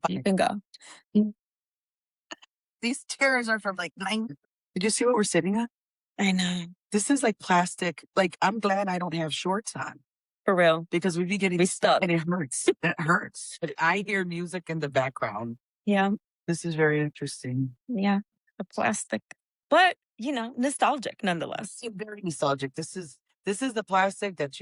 You can go. These chairs are from like Did you see what we're sitting on? I know. This is like plastic. Like, I'm glad I don't have shorts on For real. because we'd be getting We stuck. and it hurts. It hurts. But I hear music in the background. Yeah. This is very interesting. Yeah. The plastic. But, nostalgic nonetheless. It's very nostalgic. This is the plastic that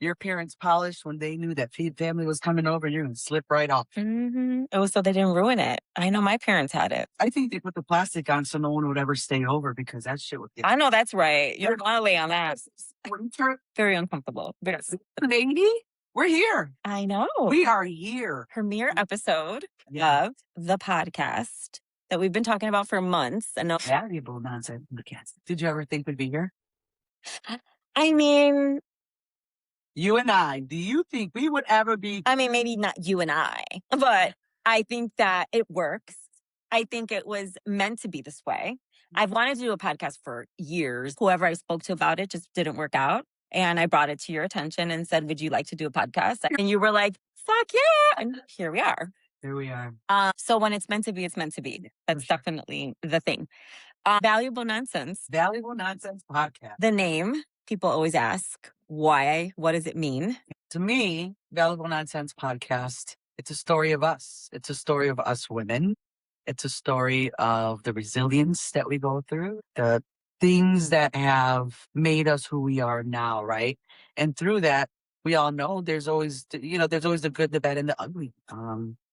your parents polished when they knew that family was coming over. You're gonna slip right off. Mm-hmm. It was so they didn't ruin it. I know my parents had it. I think they put the plastic on so no one would ever stay over because that shit would get. I know that's right. You're gonna lay on that. Very uncomfortable. Yes. Lady, we're here. I know. We are here. Premiere episode of the podcast that we've been talking about for months. And Valuable nonsense. Did you ever think we'd be here? I mean, You and I, do you think we would ever be? I mean, maybe not you and I, but I think that it works. I think it was meant to be this way. I've wanted to do a podcast for years. Whoever I spoke to about it just didn't work out. And I brought it to your attention and said, would you like to do a podcast? And you were like, fuck yeah. And here we are. Here we are. So when it's meant to be, it's meant to be. That's definitely the thing. Valuable Nonsense. Valuable Nonsense Podcast. The name, people always ask, why? What does it mean? To me, Valuable Nonsense Podcast, it's a story of us. It's a story of us women. It's a story of the resilience that we go through, the things that have made us who we are now, right? And through that, we all know there's always the good, the bad, and the ugly.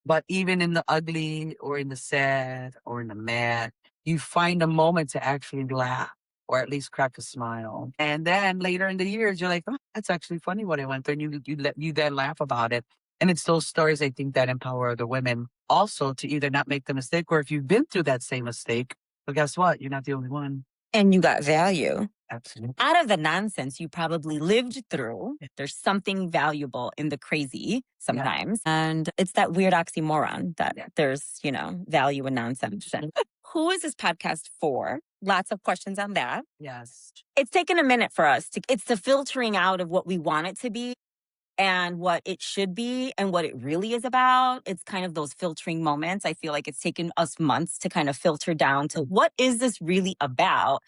But even in the ugly or in the sad or in the mad, you find a moment to actually laugh or at least crack a smile. And then later in the years, you're like, oh, that's actually funny what I went through. And you then laugh about it. And it's those stories, I think, that empower the women also to either not make the mistake, or if you've been through that same mistake, but guess what? You're not the only one. And you got value. Absolutely. Out of the nonsense you probably lived through, there's something valuable in the crazy sometimes. Yeah. And it's that weird oxymoron that there's, value in nonsense. Who is this podcast for? Lots of questions on that. Yes. It's taken a minute for us. It's the filtering out of what we want it to be and what it should be and what it really is about. It's kind of those filtering moments. I feel like it's taken us months to kind of filter down to what is this really about?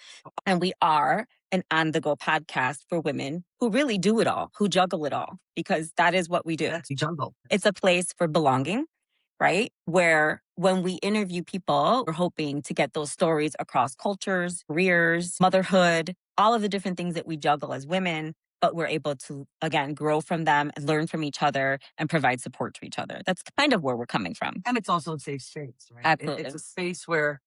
And we are an on-the-go podcast for women who really do it all, who juggle it all, because that is what we do. Yes, we juggle. It's a place for belonging, right? Where when we interview people, we're hoping to get those stories across cultures, careers, motherhood, all of the different things that we juggle as women, but we're able to, again, grow from them and learn from each other and provide support to each other. That's kind of where we're coming from. And it's also a safe space, right? Absolutely. It's a space where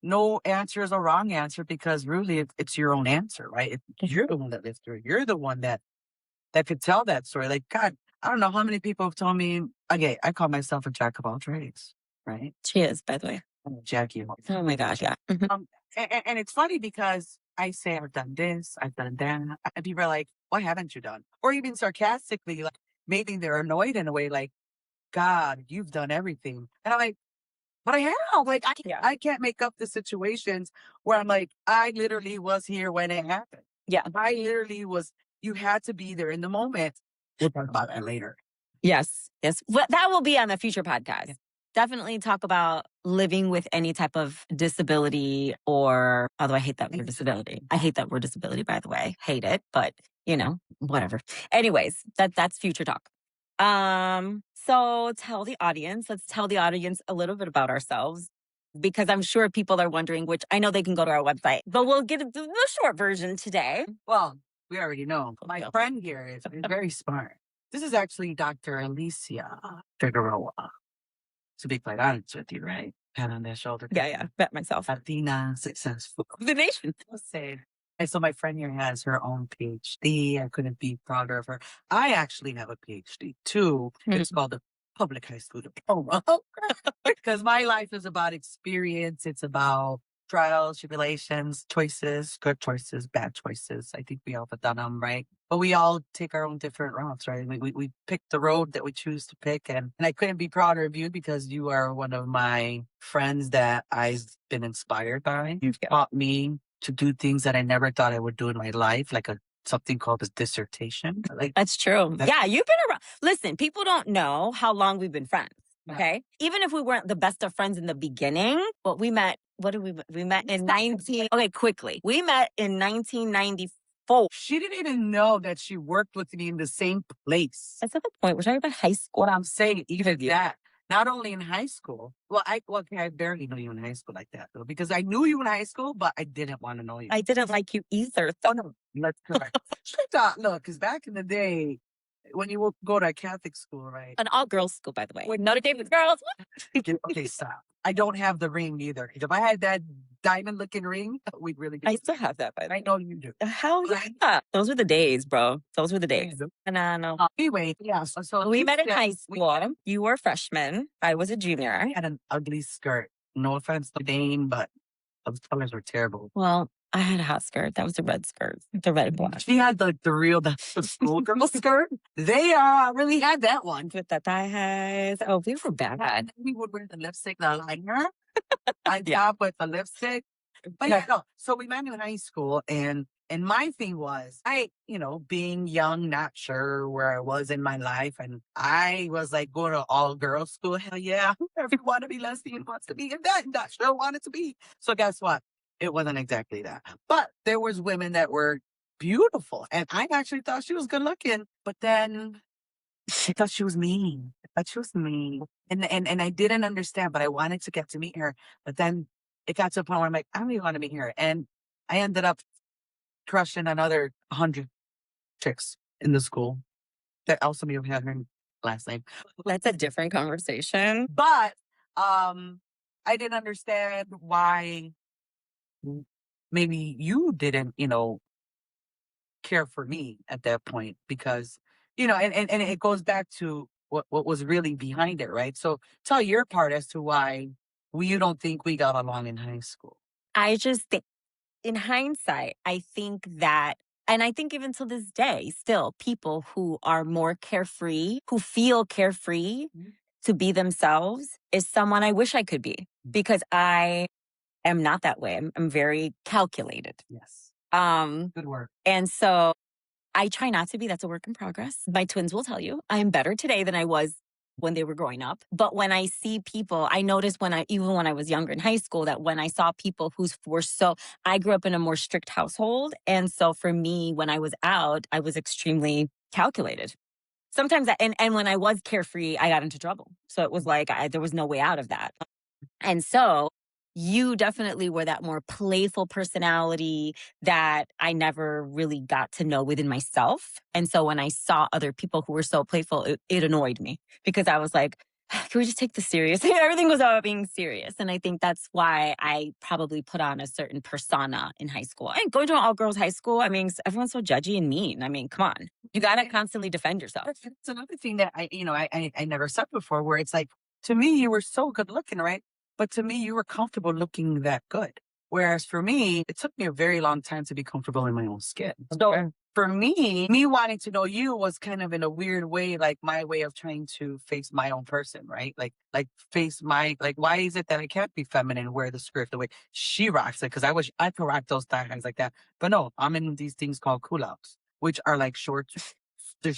no answer is a wrong answer because really it's your own answer, right? You're the one that lived through it. You're the one that could tell that story. Like, God, I don't know how many people have told me, okay, I call myself a jack of all trades, right? She is, by the way. Jackie. Oh my gosh, yeah. And it's funny because I say I've done this, I've done that. And people are like, what haven't you done? Or even sarcastically, like maybe they're annoyed in a way, like, God, you've done everything. And I'm like, but I have. Like, I can't make up the situations where I'm like, I literally was here when it happened. Yeah. I literally was, you had to be there in the moment. We'll talk about that later. Yes. Well, that will be on the future podcast. Yeah. Definitely talk about living with any type of disability or, although I hate that word disability. I hate that word disability, by the way. Hate it, but whatever. Anyways, that's future talk. So let's tell the audience a little bit about ourselves, because I'm sure people are wondering, which I know they can go to our website, but we'll get the short version today. Well, we already know. My friend here is very smart. This is actually Dr. Alicia Figueroa. To be quite honest with you, right? Pat on their shoulder. Yeah. Bet myself. Latina successful. The nation. And so my friend here has her own PhD. I couldn't be prouder of her. I actually have a PhD too. Mm-hmm. It's called the Public High School Diploma. Because my life is about experience. It's about trials, tribulations, choices, good choices, bad choices. I think we all have done them, right? But we all take our own different routes, right? We pick the road that we choose to pick. And I couldn't be prouder of you because you are one of my friends that I've been inspired by. You've taught me to do things that I never thought I would do in my life, like something called a dissertation. That's true. Yeah, you've been around. Listen, people don't know how long we've been friends. Okay. Even if we weren't the best of friends in the beginning, but we met, we met in 19, okay, quickly. We met in 1994. She didn't even know that she worked with me in the same place. That's not the point. We're talking about high school. What I'm saying, even that, not only in high school. Well, I barely knew you in high school like that, though, because I knew you in high school, but I didn't want to know you. I didn't like you either. Oh, no, let's correct. Look, because back in the day, when you would go to a Catholic school, right? An all-girls school, by the way. With Notre Dame girls. Okay, stop. I don't have the ring either. If I had that diamond-looking ring, we'd really be. I still have that, by the way. I know you do. Hell yeah. Those were the days, bro. Those were the days. Yeah. And no. Anyway, yeah. So We you met in said high school. You were a freshman. I was a junior. I had an ugly skirt. No offense to Dane, but those colors were terrible. Well, I had a hot skirt. That was a red skirt. The red and black. She had the schoolgirl skirt. They really had that one. With the thigh highs. Oh, we were bad. We would wear the lipstick, the liner, on top with the lipstick. But yeah, no. So we met in high school, and my thing was, being young, not sure where I was in my life, and I was like going to all girls school. Hell yeah, everyone want to be lesbian wants to be, and that not sure wanted to be. So guess what? It wasn't exactly that, but there was women that were beautiful, and I actually thought she was good looking, but then I thought she was mean. I thought she was mean, and I didn't understand, but I wanted to get to meet her, but then it got to a point where I'm like, I don't even want to meet her. And I ended up crushing another 100 chicks in the school that also may have had her last name. That's a different conversation. But I didn't understand why maybe you didn't, care for me at that point, because, and it goes back to what was really behind it, right? So tell your part as to why you don't think we got along in high school. I just think, in hindsight, I think that, and I think even to this day, still, people who are more carefree, who feel carefree to be themselves, is someone I wish I could be, because I am not that way. I'm very calculated. Yes. Good work. And so I try not to be. That's a work in progress. My twins will tell you I'm better today than I was when they were growing up. But when I see people, I noticed even when I was younger in high school, that when I saw people who were I grew up in a more strict household. And so for me, when I was out, I was extremely calculated. Sometimes, and when I was carefree, I got into trouble. So it was like, there was no way out of that. And so you definitely were that more playful personality that I never really got to know within myself. And so when I saw other people who were so playful, it annoyed me, because I was like, can we just take this serious? Everything was about being serious. And I think that's why I probably put on a certain persona in high school. And going to an all-girls high school, I mean, everyone's so judgy and mean. I mean, come on. You got to constantly defend yourself. That's another thing that I never said before, where it's like, to me, you were so good looking, right? But to me, you were comfortable looking that good. Whereas for me, it took me a very long time to be comfortable in my own skin. So for me wanting to know you was kind of in a weird way, like my way of trying to face my own person, right? Like face why is it that I can't be feminine and wear the skirt the way she rocks it? Because I could rock those things like that. But no, I'm in these things called culottes, which are like shorts. They're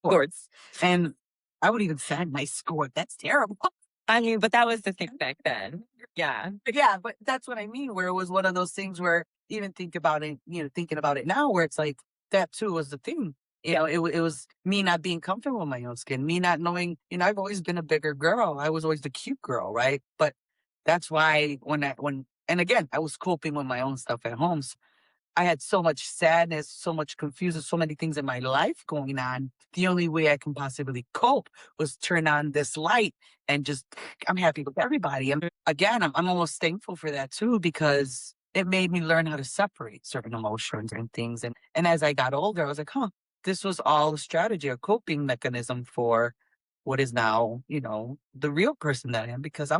shorts. And I would even sag my skirt. That's terrible. I mean, but that was the thing back then. Yeah. Yeah, but that's what I mean, where it was one of those things where even thinking about it now, where it's like that too was the thing. It was me not being comfortable in my own skin, me not knowing, I've always been a bigger girl. I was always the cute girl, right? But that's why and again, I was coping with my own stuff at home. So I had so much sadness, so much confusion, so many things in my life going on. The only way I can possibly cope was turn on this light and just, I'm happy with everybody. And again, I'm almost thankful for that too, because it made me learn how to separate certain emotions and things. And as I got older, I was like, this was all a strategy, a coping mechanism for what is now, the real person that I am, because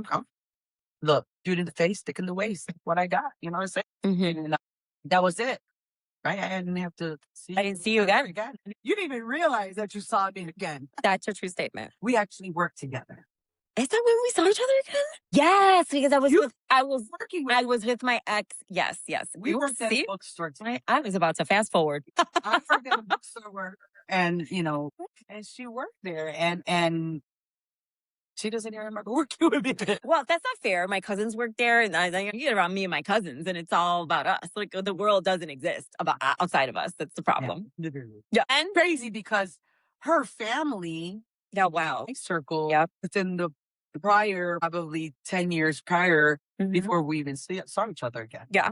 look, shoot in the face, stick in the waist, what I got, you know what I'm saying? Mm-hmm. And that was it. Right? I didn't have to see I didn't see you again. You didn't even realize that you saw me again. That's a true statement. We actually worked together. Is that when we saw each other again? Yes, because I was with my ex. Yes. We worked at a bookstore together. I was about to fast forward. I worked at a bookstore and and she worked there, and She doesn't even remember working with me. Well, that's not fair. My cousins work there, and you get around me and my cousins, and it's all about us. Like the world doesn't exist outside of us. That's the problem. Yeah, literally. Yeah. And crazy because her family, Yeah, wow. circle, Yep. within the prior, probably 10 years prior, Mhm. before we even saw each other again. Yeah.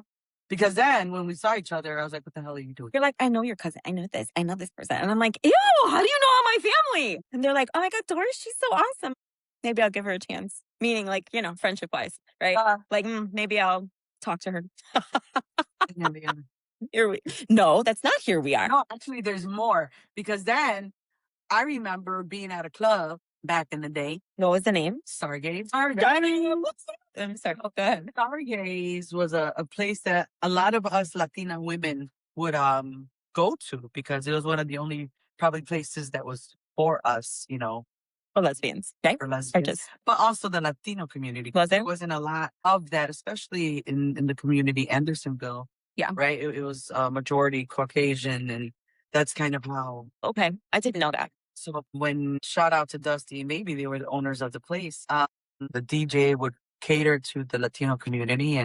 Because then when we saw each other, I was like, what the hell are you doing? You're like, I know your cousin. I know this. I know this person. And I'm like, ew, how do you know all my family? And they're like, oh my God, Doris, she's so awesome. Maybe I'll give her a chance. Meaning, like, friendship wise, right? Like, maybe I'll talk to her. No, that's not here we are. No, actually, there's more. Because then I remember being at a club back in the day. What was the name? Stargaze. I'm sorry. Oh, go ahead. Stargaze was a place that a lot of us Latina women would go to because it was one of the only probably places that was for us, For lesbians. Okay. for lesbians, but also the Latino community. Was there? There wasn't a lot of that, especially in the community Andersonville. Yeah. Right. It was majority Caucasian, and that's kind of how. Okay. I didn't know that. So when shout out to Dusty, maybe they were the owners of the place. The DJ would cater to the Latino community,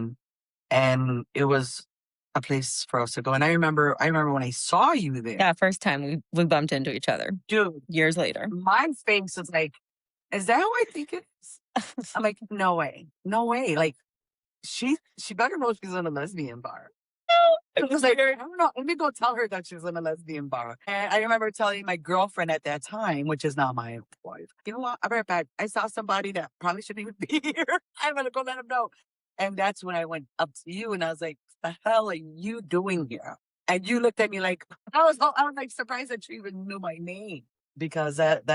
and it was a place for us to go. And I remember when I saw you there. Yeah, first time we bumped into each other. Dude, years later. My face was like, is that who I think it is? I'm like, no way. No way. Like she better know she's in a lesbian bar. I was like, I don't know. Let me go tell her that she's in a lesbian bar. And I remember telling my girlfriend at that time, which is now my wife, you know what? I'll be right back. I saw somebody that probably shouldn't even be here. I'm going to go let them know. And that's when I went up to you and I was like, the hell are you doing here? And you looked at me like, I was like surprised that you even knew my name, because that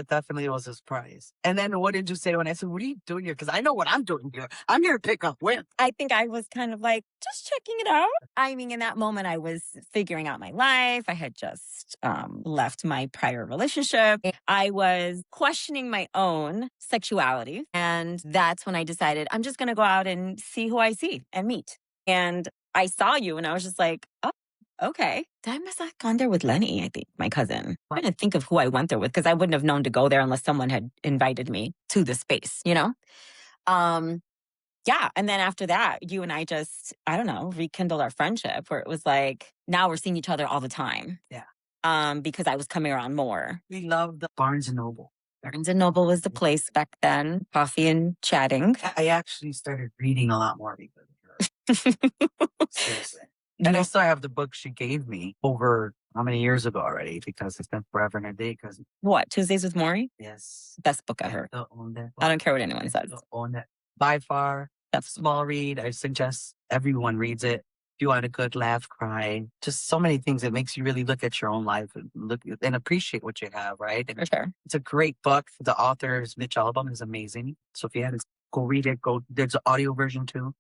definitely was a surprise. And then what did you say when I said, what are you doing here? Because I know what I'm doing here. I'm here to pick up women. I think I was kind of like, just checking it out. I mean, in that moment, I was figuring out my life. I had just left my prior relationship. I was questioning my own sexuality. And that's when I decided I'm just going to go out and see who I see and meet. And I saw you and I was just like, oh. Okay. I must have gone there with Lenny, I think, my cousin. I'm trying to think of who I went there with because I wouldn't have known to go there unless someone had invited me to the space, Yeah. And then after that, you and I just, I don't know, rekindled our friendship where it was like, now we're seeing each other all the time. Yeah. Because I was coming around more. We loved the Barnes and Noble. Barnes and Noble was the place back then, coffee and chatting. I actually started reading a lot more because of her. Seriously. And I still have the book she gave me over how many years ago already, because it's been forever and a day. Because What, Tuesdays with Maury? Yes. Best book ever. Still own that book. I don't care what anyone says. Still own it. By far, that's a small read. I suggest everyone reads it. If you want a good laugh, cry, just so many things. It makes you really look at your own life and look and appreciate what you have, right? And For sure. it's a great book. The author, Mitch Albom, is amazing. So if you haven't, go read it. There's an audio version too.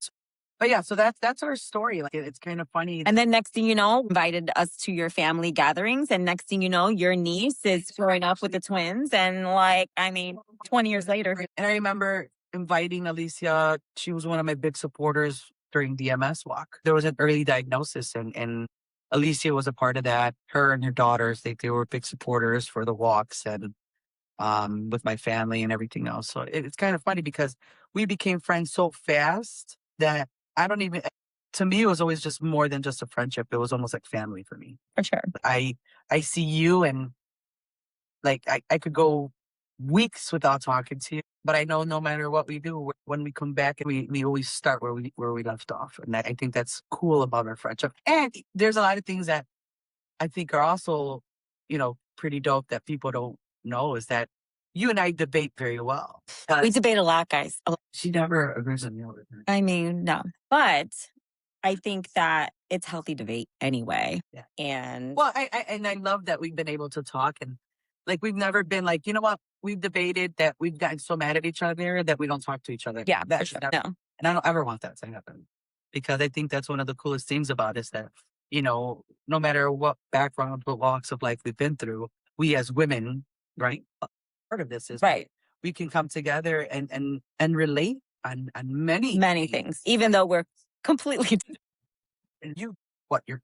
But yeah, so that's our story. Like it's kind of funny. And then next thing you know, invited us to your family gatherings. And next thing you know, your niece is growing up with the twins. And 20 years later. And I remember inviting Alicia. She was one of my big supporters during the MS walk. There was an early diagnosis and Alicia was a part of that. Her and her daughters, they were big supporters for the walks and with my family and everything else. So it's kind of funny because we became friends so fast that to me, it was always just more than just a friendship. It was almost like family for me. For sure. I see you and like I could go weeks without talking to you, but I know no matter what we do, when we come back, we always start where we left off. And I think that's cool about our friendship. And there's a lot of things that I think are also, pretty dope that people don't know is that you and I debate very well. We debate a lot, guys. She never agrees with me all the time. I mean, no. But I think that it's healthy debate anyway. Yeah. And well, I love that we've been able to talk and like we've never been like, you know what? We've debated that we've gotten so mad at each other that we don't talk to each other. Yeah, that's sure. never, No. And I don't ever want that to happen because I think that's one of the coolest things about it is that, no matter what background, what walks of life we've been through, we as women, right? Part of this is right. We can come together and relate on many things, even though we're completely. And you're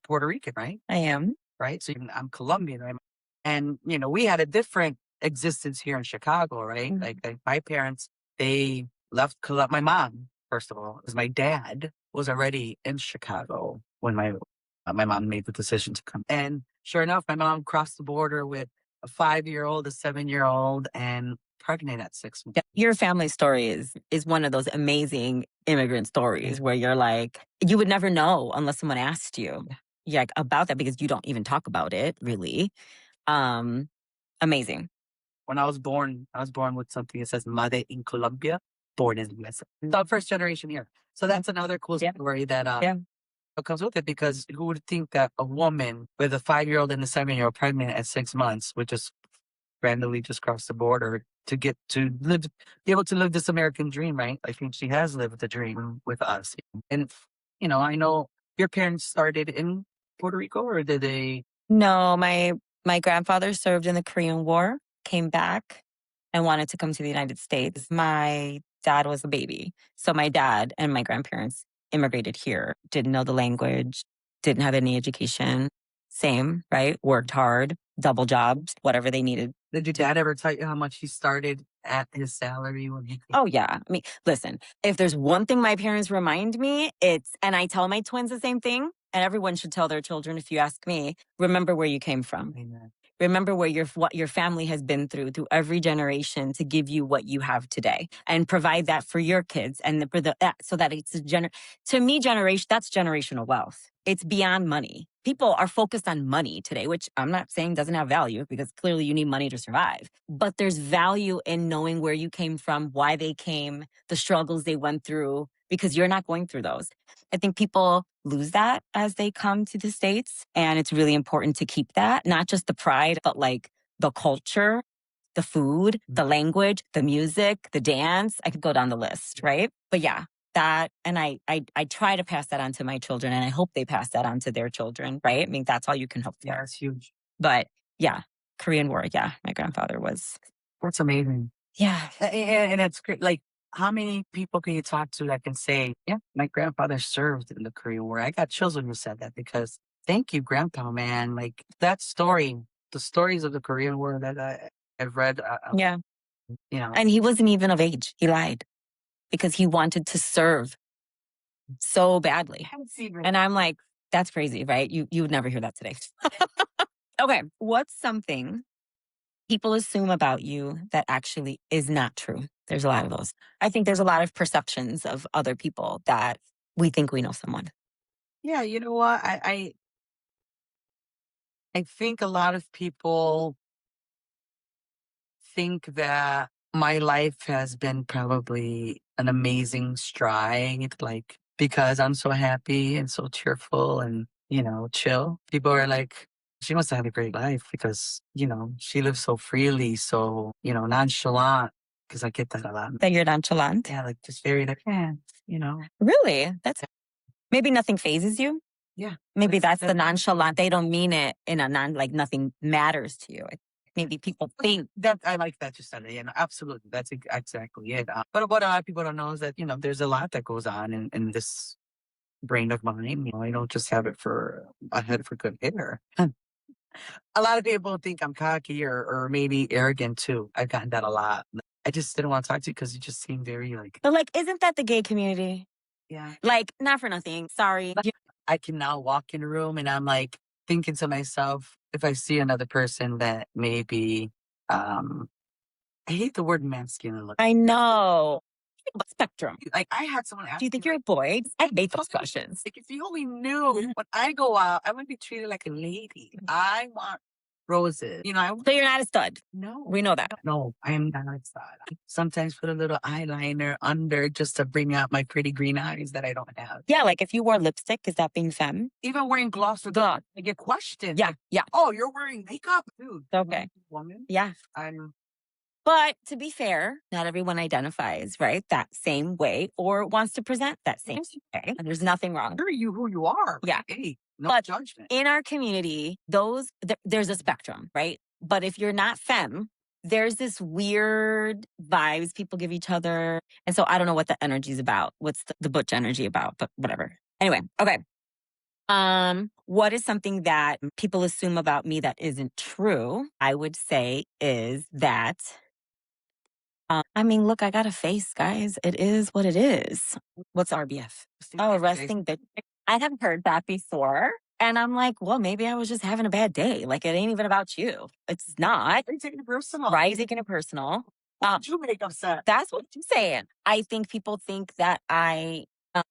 Puerto Rican, right? I am. Right. So I'm Colombian, right? And we had a different existence here in Chicago, right? Mhm. Like my parents, they left my mom, first of all, because my dad was already in Chicago when my mom made the decision to come. And sure enough, my mom crossed the border with a 5-year-old, a 7-year-old, and pregnant at 6 months. Yeah, your family story is one of those amazing immigrant stories where you're like, you would never know unless someone asked you like about that, because you don't even talk about it really. Amazing. When I was born with something that says Made in Colombia, born in the US. So first generation here. So that's another cool story that comes with it, because who would think that a woman with a 5-year-old and a 7-year-old pregnant at 6 months would just randomly just cross the border to get to live, be able to live this American dream, right? I think she has lived the dream with us. And, I know your parents started in Puerto Rico, or did they? No, my grandfather served in the Korean War, came back, and wanted to come to the United States. My dad was a baby. So my dad and my grandparents immigrated here, didn't know the language, didn't have any education. Same, right? Worked hard, double jobs, whatever they needed. Did your dad ever tell you how much he started at his salary when he? Oh, yeah. I mean, listen, if there's one thing my parents remind me, and I tell my twins the same thing, and everyone should tell their children if you ask me, remember where you came from. Amen. Remember what your family has been through every generation to give you what you have today, and provide that for your kids, and so that it's to me, that's generational wealth. It's beyond money. People are focused on money today, which I'm not saying doesn't have value, because clearly you need money to survive. But there's value in knowing where you came from, why they came, the struggles they went through, because you're not going through those. I think people lose that as they come to the States. And it's really important to keep that, not just the pride, but like the culture, the food, the language, the music, the dance. I could go down the list, right? But yeah, that, and I try to pass that on to my children, and I hope they pass that on to their children, right? I mean, that's all you can hope for. Yeah, it's huge. But yeah, Korean War, yeah, my grandfather was. That's amazing. Yeah. And it's great. Like, how many people can you talk to that can say, yeah, my grandfather served in the Korean War? I got children who said that, because thank you, Grandpa, man. Like, that story, the stories of the Korean War that I've read. Yeah. You know, And he wasn't even of age. He lied because he wanted to serve so badly. And I'm like, that's crazy, right? You would never hear that today. Okay. What's something people assume about you that actually is not true? There's a lot of those. I think there's a lot of perceptions of other people that we think we know someone. yeah, you know what? I think a lot of people think that my life has been probably an amazing stride, like, because I'm so happy and so cheerful and, chill. People are like, she must have had a great life because, she lives so freely, so, nonchalant, because I get that a lot. That you're nonchalant? Yeah, like just very like, Really? That's maybe nothing phases you. Yeah. Maybe that's the nonchalant. They don't mean it in a like nothing matters to you. Maybe people think that. I like that you said it. Yeah, absolutely. That's exactly it. But what a lot of people don't know is that, there's a lot that goes on in this brain of mine. I don't just have it for a head for good hair. A lot of people think I'm cocky or maybe arrogant too. I've gotten that a lot. I just didn't want to talk to you because you just seem very like. But like, isn't that the gay community? Yeah. Like, not for nothing. Sorry. I can now walk in a room and I'm like thinking to myself, if I see another person that maybe, I hate the word masculine. I know. Spectrum. Like, I had someone ask. Do you think you're a boy? I hate those questions. Like, if you only knew, when I go out, I want to be treated like a lady. I want roses. So you're not a stud. No. We know that. No, I am not a stud. I sometimes put a little eyeliner under just to bring out my pretty green eyes that I don't have. Yeah, like if you wore lipstick, is that being femme? Even wearing gloss or gloss, I get questioned. Yeah, yeah. Oh, you're wearing makeup? Dude. Okay. Woman? Yeah. But to be fair, not everyone identifies, right, that same way or wants to present that same way. And there's nothing wrong. Sure, you who you are. Yeah. Hey, no But judgment. in our community, there's a spectrum, right? But if you're not femme, there's this weird vibes people give each other. And so I don't know what the energy is about. What's the butch energy about, but whatever. Anyway, okay. What is something that people assume about me that isn't true? I would say is that I mean, look, I got a face, guys. It is what it is. What's RBF? Oh, resting bitch. I have heard that before. And I'm like, well, maybe I was just having a bad day. Like, it ain't even about you. It's not. Are you taking it personal? Right? Taking it personal. What you make upset? That's what I'm saying. I think people think that that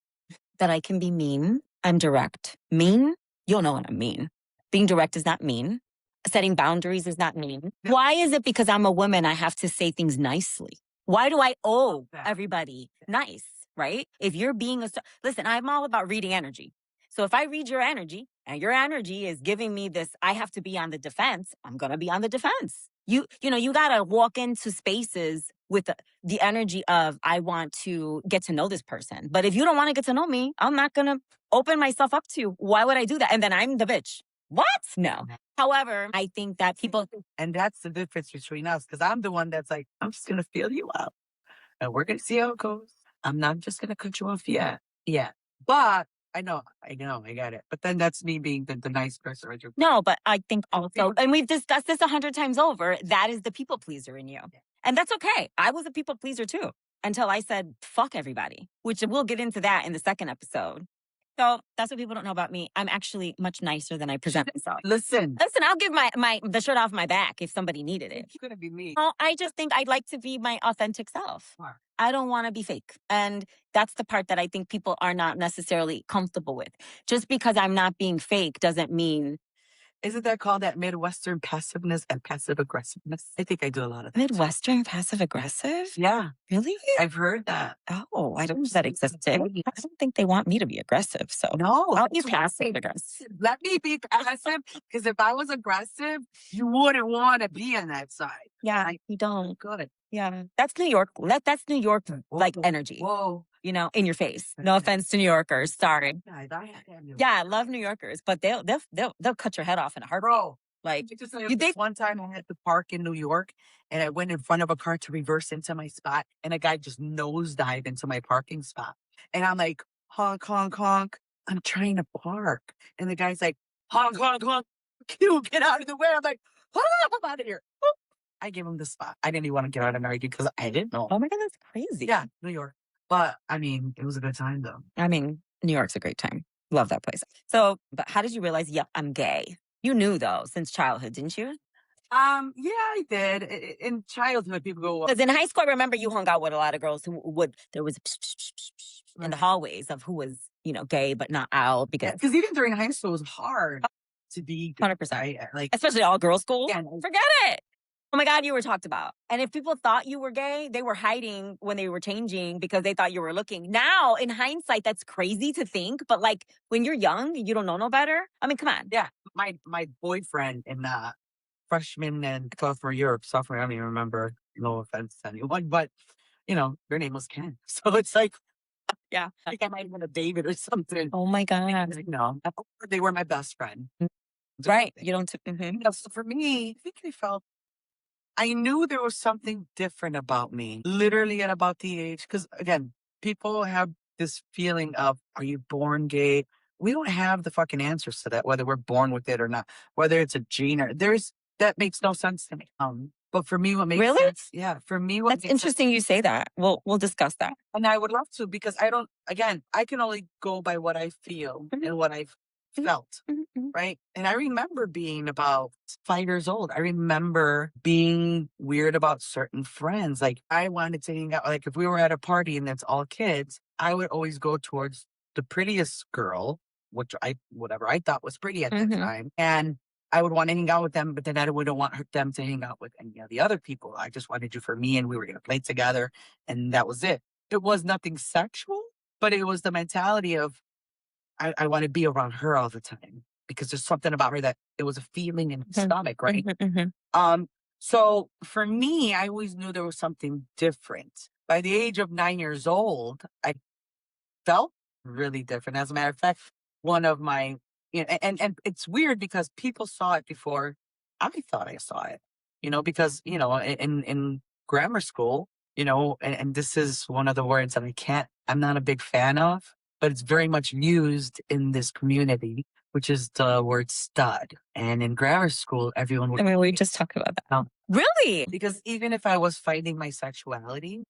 I can be mean. I'm direct. Mean? You'll know what I mean. Being direct is not mean. Setting boundaries is not mean. No. Why is it because I'm a woman I have to say things nicely? Why do I owe that. everybody nice, right? If you're being listen, I'm all about reading energy. So if I read your energy and your energy is giving me this, I have to be on the defense, I'm going to be on the defense. You know, you got to walk into spaces with the energy of, I want to get to know this person. But if you don't want to get to know me, I'm not going to open myself up to you. Why would I do that? And then I'm the bitch. What? No. However, I think that people. And that's the difference between us, because I'm the one that's like, I'm just going to feel you out. And we're going to see how it goes. I'm not just going to cut you off yet. Yeah. But I know, I get it. But then that's me being the nice person. Right? No, but I think also, and we've discussed this 100 times over, that is the people pleaser in you. And that's okay. I was a people pleaser too, until I said, fuck everybody, which we'll get into that in the second episode. So that's what people don't know about me. I'm actually much nicer than I present myself. Listen, I'll give the shirt off my back if somebody needed it. It's gonna be me. Well, I just think I'd like to be my authentic self. Sure. I don't want to be fake. And that's the part that I think people are not necessarily comfortable with. Just because I'm not being fake doesn't mean. Isn't that called that Midwestern passiveness and passive aggressiveness? I think I do a lot of that. Midwestern passive aggressive? Yeah. Really? I've heard that. Oh, I don't know that existed. I don't think they want me to be aggressive. So no, I'll be passive aggressive. Let me be passive, because if I was aggressive, you wouldn't want to be on that side. Yeah, you don't. Good. Yeah, that's New York. That's New York like energy. Whoa. You know, in your face. No offense to New Yorkers. Sorry. Yeah, I love New Yorkers, but they'll cut your head off in a heartbeat. Bro, Like you think one time I had to park in New York and I went in front of a car to reverse into my spot, and a guy just nosedived into my parking spot. And I'm like, honk, honk, honk. I'm trying to park. And the guy's like, honk, honk, honk. You get out of the way. I'm like, I'm out of here. I gave him the spot. I didn't even want to get out and argue because I didn't know. Oh my God, that's crazy. Yeah, New York. But I mean, it was a good time though. I mean, New York's a great time. Love that place. So, but how did you realize, yep, I'm gay? You knew though, since childhood, didn't you? Yeah, I did. In childhood, people go, because in high school, I remember you hung out with a lot of girls who there was in the hallways of who was, gay, but not out because even during high school, it was hard to be 100%. Like, especially all girls school. Yeah. Forget it. Oh my God, you were talked about. And if people thought you were gay, they were hiding when they were changing because they thought you were looking. Now, in hindsight, that's crazy to think. But like when you're young, you don't know no better. I mean, come on. Yeah. My boyfriend in freshman and sophomore year, I don't even remember. No offense to anyone, but their name was Ken. So it's like, yeah, I think I might have been a David or something. Oh my God. No, they were my best friend. Right. You don't. So for me, I think I knew there was something different about me, literally at about the age. Because again, people have this feeling of, are you born gay? We don't have the fucking answers to that, whether we're born with it or not, whether it's a gene or that makes no sense to me. But for me, what makes sense? Yeah, for me, that's interesting. You say that. We'll discuss that. And I would love to, because I can only go by what I feel and what I've felt. Right. And I remember being about 5 years old. I remember being weird about certain friends. Like I wanted to hang out. Like if we were at a party and it's all kids, I would always go towards the prettiest girl, whatever I thought was pretty at that time. And I would want to hang out with them, but then I wouldn't want them to hang out with any of the other people. I just wanted you for me, and we were going to play together. And that was it. It was nothing sexual, but it was the mentality of, I want to be around her all the time because there's something about her that it was a feeling in the stomach, right? So for me, I always knew there was something different. By the age of 9 years old, I felt really different. As a matter of fact, one of my, and it's weird because people saw it before I thought I saw it, because, in grammar school, and this is one of the words that I'm not a big fan of, but it's very much used in this community, which is the word stud. And in grammar school, everyone would. I mean, we just talked about that. Really? Because even if I was finding my sexuality,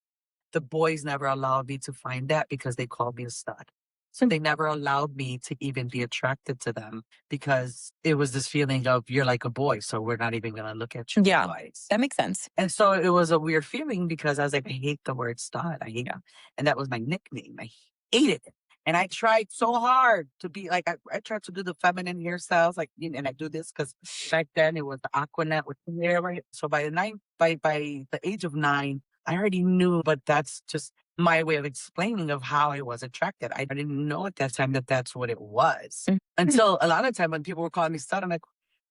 the boys never allowed me to find that because they called me a stud. So they never allowed me to even be attracted to them because it was this feeling of you're like a boy, so we're not even going to look at you Yeah, twice. that makes sense. And so it was a weird feeling because I was like, I hate the word stud. I hate it. And that was my nickname. I hated it. And I tried so hard to be like, I tried to do the feminine hairstyles, like, and I do this because back then it was the Aquanet with the hair, right? So by the age of 9, I already knew, but that's just my way of explaining of how I was attracted. I didn't know at that time that that's what it was until a lot of time when people were calling me stud. I'm like,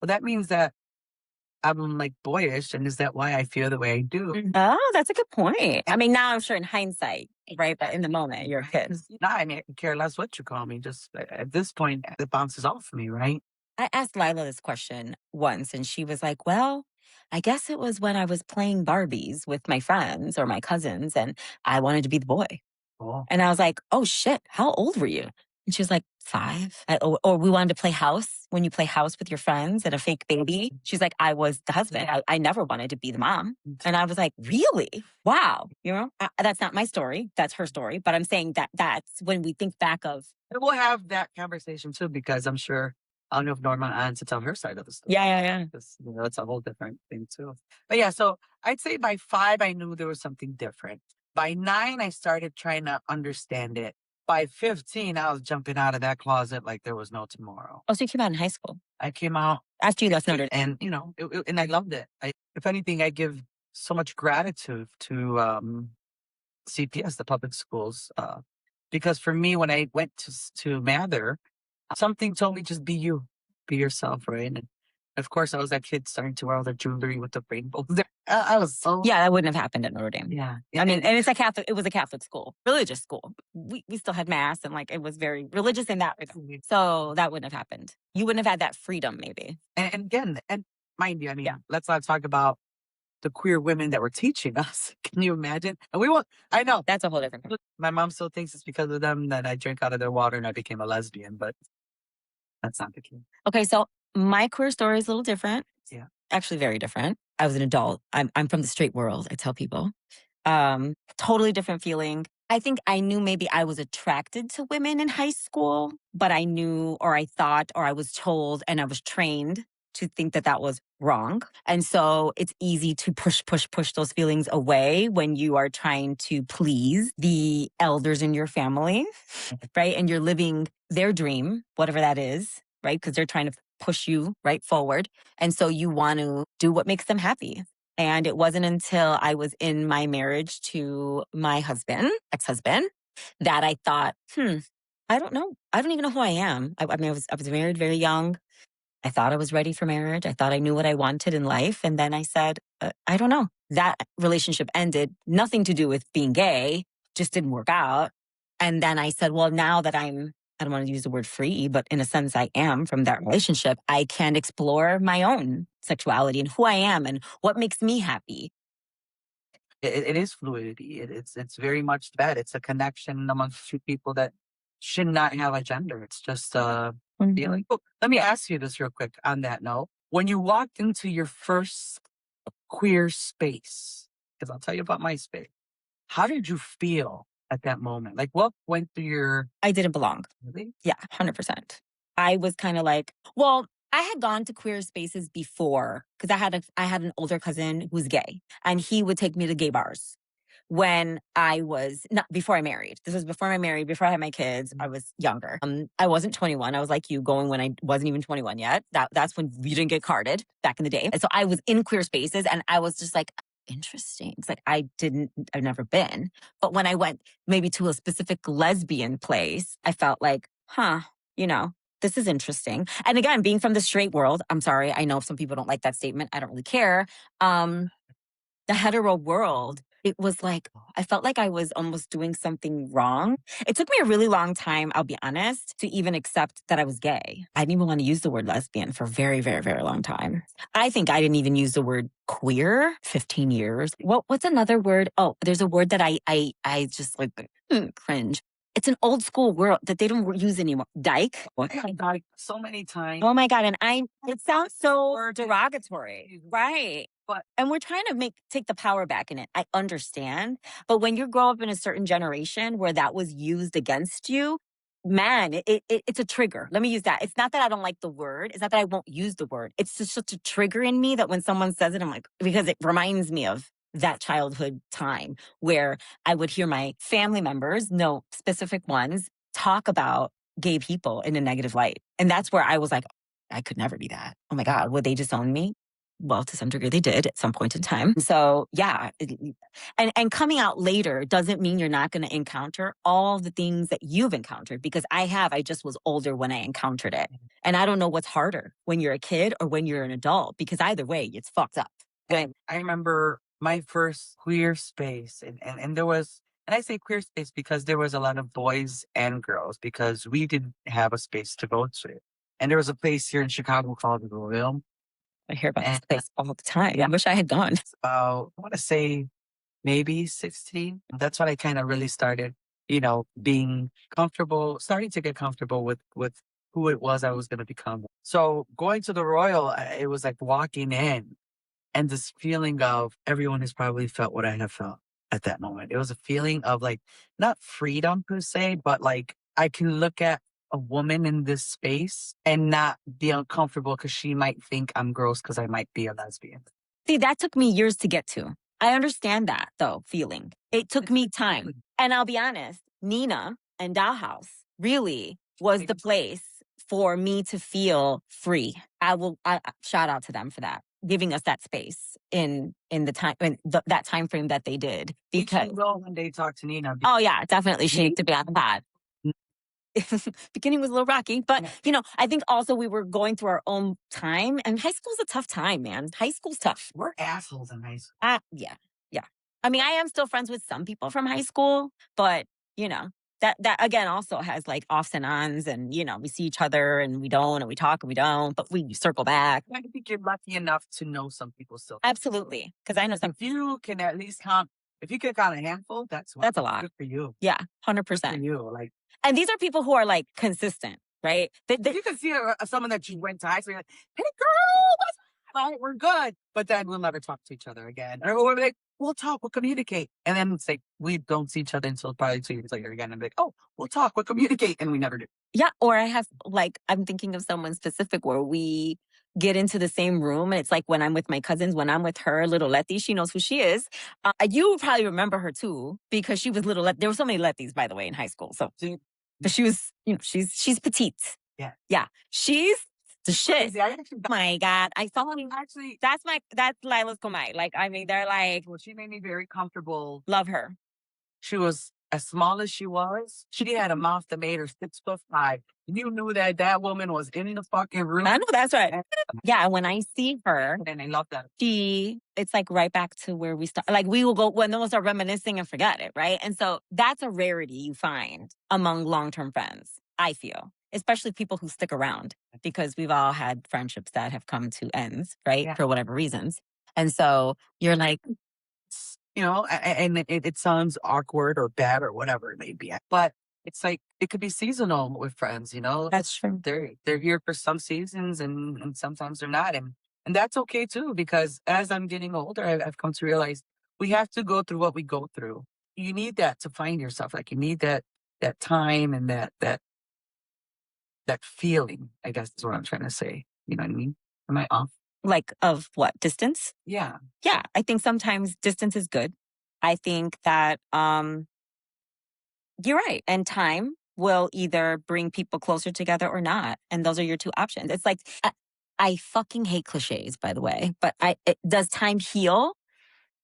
well, that means that I'm like boyish, and is that why I feel the way I do? Oh, that's a good point. I mean, now I'm sure in hindsight, right? But in the moment, you're a kid. No, I mean, I can care less what you call me. Just at this point, it bounces off me, right? I asked Lila this question once, and she was like, well, I guess it was when I was playing Barbies with my friends or my cousins, and I wanted to be the boy. Oh. And I was like, oh shit, how old were you? And she was like, 5. Or we wanted to play house when you play house with your friends and a fake baby. She's like, I was the husband. I never wanted to be the mom. And I was like, really? Wow. You know, that's not my story. That's her story. But I'm saying that that's when we think back of. And we'll have that conversation too, because I'm sure, I don't know if Norma wants to tell her side of the story. Yeah. Because, that's a whole different thing too. But yeah, so I'd say by 5, I knew there was something different. By 9, I started trying to understand it. By 15, I was jumping out of that closet like there was no tomorrow. Oh, so you came out in high school? I came out after you left Notre and Dame. and I loved it. If anything, I give so much gratitude to CPS, the public schools, because for me, when I went to Mather, something told me just be you, be yourself, right? And of course, I was that kid starting to wear all the jewelry with the rainbows. I was so that wouldn't have happened at Notre Dame. Yeah. I mean, and it's a Catholic. It was a Catholic school, religious school. We still had mass, and like it was very religious in that regard. So that wouldn't have happened. You wouldn't have had that freedom, maybe. And again, and mind you, I mean, let's not talk about the queer women that were teaching us. Can you imagine? And we won't. I know That's a whole different thing. my mom still thinks it's because of them that I drank out of their water and I became a lesbian, but that's not the case. Okay, so my queer story is a little different. Yeah. Actually, very different. I was an adult. I'm from the straight world, I tell people. Totally different feeling. I think I knew maybe I was attracted to women in high school, but I knew, or I thought, or I was told, and I was trained to think that that was wrong. And so it's easy to push those feelings away when you are trying to please the elders in your family, right? And you're living their dream, whatever that is, right? Because they're trying to push you right forward. And so you want to do what makes them happy. And it wasn't until I was in my marriage to my husband, ex-husband, that I thought, I don't know. I don't even know who I am. I mean, I was married very young. I thought I was ready for marriage. I thought I knew what I wanted in life. And then I said, I don't know. That relationship ended. Nothing to do with being gay, just didn't work out. And then I said, well, now that I don't want to use the word free, but in a sense I am from that relationship, I can explore my own sexuality and who I am and what makes me happy. It is fluidity. It's very much that. It's a connection amongst two people that should not have a gender. It's just feeling. Oh, let me ask you this real quick on that note. When you walked into your first queer space, because I'll tell you about my space, how did you feel at that moment? Like what went through your... I didn't belong. Really? Yeah, 100%. I was kind of like, well, I had gone to queer spaces before because I had an older cousin who was gay, and he would take me to gay bars when I was not before I married. This was before I married, before I had my kids. I was younger. I wasn't 21. I was like you, going when I wasn't even 21 yet. That's when you didn't get carded back in the day. And so I was in queer spaces, and I was just like, interesting. It's like I've never been. But when I went maybe to a specific lesbian place, I felt like, this is interesting. And again, being from the straight world, I'm sorry, I know some people don't like that statement. I don't really care. The hetero world, it was like, I felt like I was almost doing something wrong. It took me a really long time, I'll be honest, to even accept that I was gay. I didn't even want to use the word lesbian for a very, very, very long time. I think I didn't even use the word queer 15 years. What's another word? Oh, there's a word that I just like cringe. It's an old school word that they don't use anymore. Dyke. Oh my God, so many times. Oh my God. And it sounds so derogatory. Right. And we're trying to take the power back in it. I understand. But when you grow up in a certain generation where that was used against you, man, it's a trigger. Let me use that. It's not that I don't like the word. It's not that I won't use the word. It's just such a trigger in me that when someone says it, I'm like, because it reminds me of that childhood time where I would hear my family members, no specific ones, talk about gay people in a negative light. And that's where I was like, I could never be that. Oh my God, would they disown me? Well, to some degree they did at some point in time. So yeah, and coming out later doesn't mean you're not going to encounter all the things that you've encountered, because I just was older when I encountered it. And I don't know what's harder, when you're a kid or when you're an adult, because either way, it's fucked up. I remember my first queer space, and there was, and I say queer space because there was a lot of boys and girls, because we didn't have a space to go to. And there was a place here in Chicago called the Royal. I hear about this place all the time. I wish I had gone. I want to say maybe 16. That's when I kind of really started, being comfortable, starting to get comfortable with who it was I was going to become. So going to the Royal, it was like walking in, and this feeling of everyone has probably felt what I have felt at that moment. It was a feeling of like, not freedom per se, but like I can look at a woman in this space and not be uncomfortable because she might think I'm gross because I might be a lesbian. See, that took me years to get to. I understand that, though, feeling. It took me time. And I'll be honest, Nina and Dollhouse really was the place for me to feel free. I shout out to them for that, giving us that space in the time, that time frame that they did. Because when they talk to Nina. Oh yeah, definitely she needs to be on the pod. Beginning was a little rocky, but I think also we were going through our own time, and high school's a tough time, man. High school's tough. We're assholes in high school. Yeah. I mean, I am still friends with some people from high school, but that again also has like offs and ons, and we see each other and we don't, and we talk and we don't, but we circle back. I think you're lucky enough to know some people still. Absolutely, because I know some. If you can at least count, if you can count a handful, that's a lot. Good for you. Yeah, 100%. Good for you, like. And these are people who are like consistent, right? You can see someone that you went to high school, you're like, hey girl, what's up? Right, we're good. But then we'll never talk to each other again. Or we're like, we'll talk, we'll communicate. And then it's like, we don't see each other until probably 2 years later again. And be like, oh, we'll talk, we'll communicate. And we never do. Yeah. Or I have, like, I'm thinking of someone specific where we get into the same room. And it's like when I'm with my cousins, when I'm with her, little Letty, she knows who she is. You probably remember her too, because she was little Letty. There were so many Lettys, by the way, in high school. So, but she was, she's petite. Yeah. Yeah. She's the shit. Crazy. Oh my God. I saw him. Actually, that's Lila's Komai. Like, I mean, they're like. Well, she made me very comfortable. Love her. She was as small as she was. She had a mouth that made her 6'5". You knew that woman was in the fucking room. I know, that's right. Yeah, when I see her, and I love that. It's like right back to where we start. Like, we will go when those are reminiscing and forget it, right? And so that's a rarity you find among long-term friends, I feel, especially people who stick around, because we've all had friendships that have come to ends, right? Yeah. For whatever reasons. And so you're like, and it sounds awkward or bad or whatever it may be, but it's like, it could be seasonal with friends, That's true. They're here for some seasons and sometimes they're not. And that's okay too, because as I'm getting older, I've come to realize we have to go through what we go through. You need that to find yourself. Like, you need that time and that feeling, I guess is what I'm trying to say. You know what I mean? Am I off? Like, of what? Distance? Yeah. Yeah. I think sometimes distance is good. I think that, you're right. And time will either bring people closer together or not. And those are your two options. It's like, I fucking hate cliches, by the way, but does time heal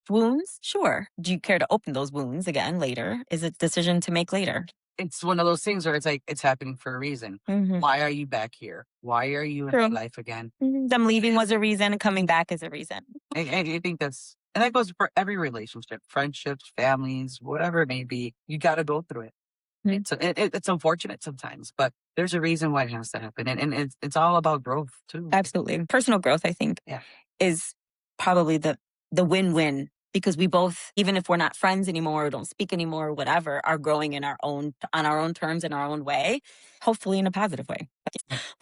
wounds? Sure. Do you care to open those wounds again later? Is it a decision to make later? It's one of those things where it's like, it's happening for a reason. Mm-hmm. Why are you back here? Why are you in my life again? Mm-hmm. Them leaving was a reason, and coming back is a reason. I think and that goes for every relationship, friendships, families, whatever it may be. You got to go through it. Mm-hmm. It's unfortunate sometimes, but there's a reason why it has to happen. And it's all about growth too. Absolutely. Personal growth, I think, is probably the win-win because we both, even if we're not friends anymore or don't speak anymore or whatever, are growing on our own terms in our own way, hopefully in a positive way.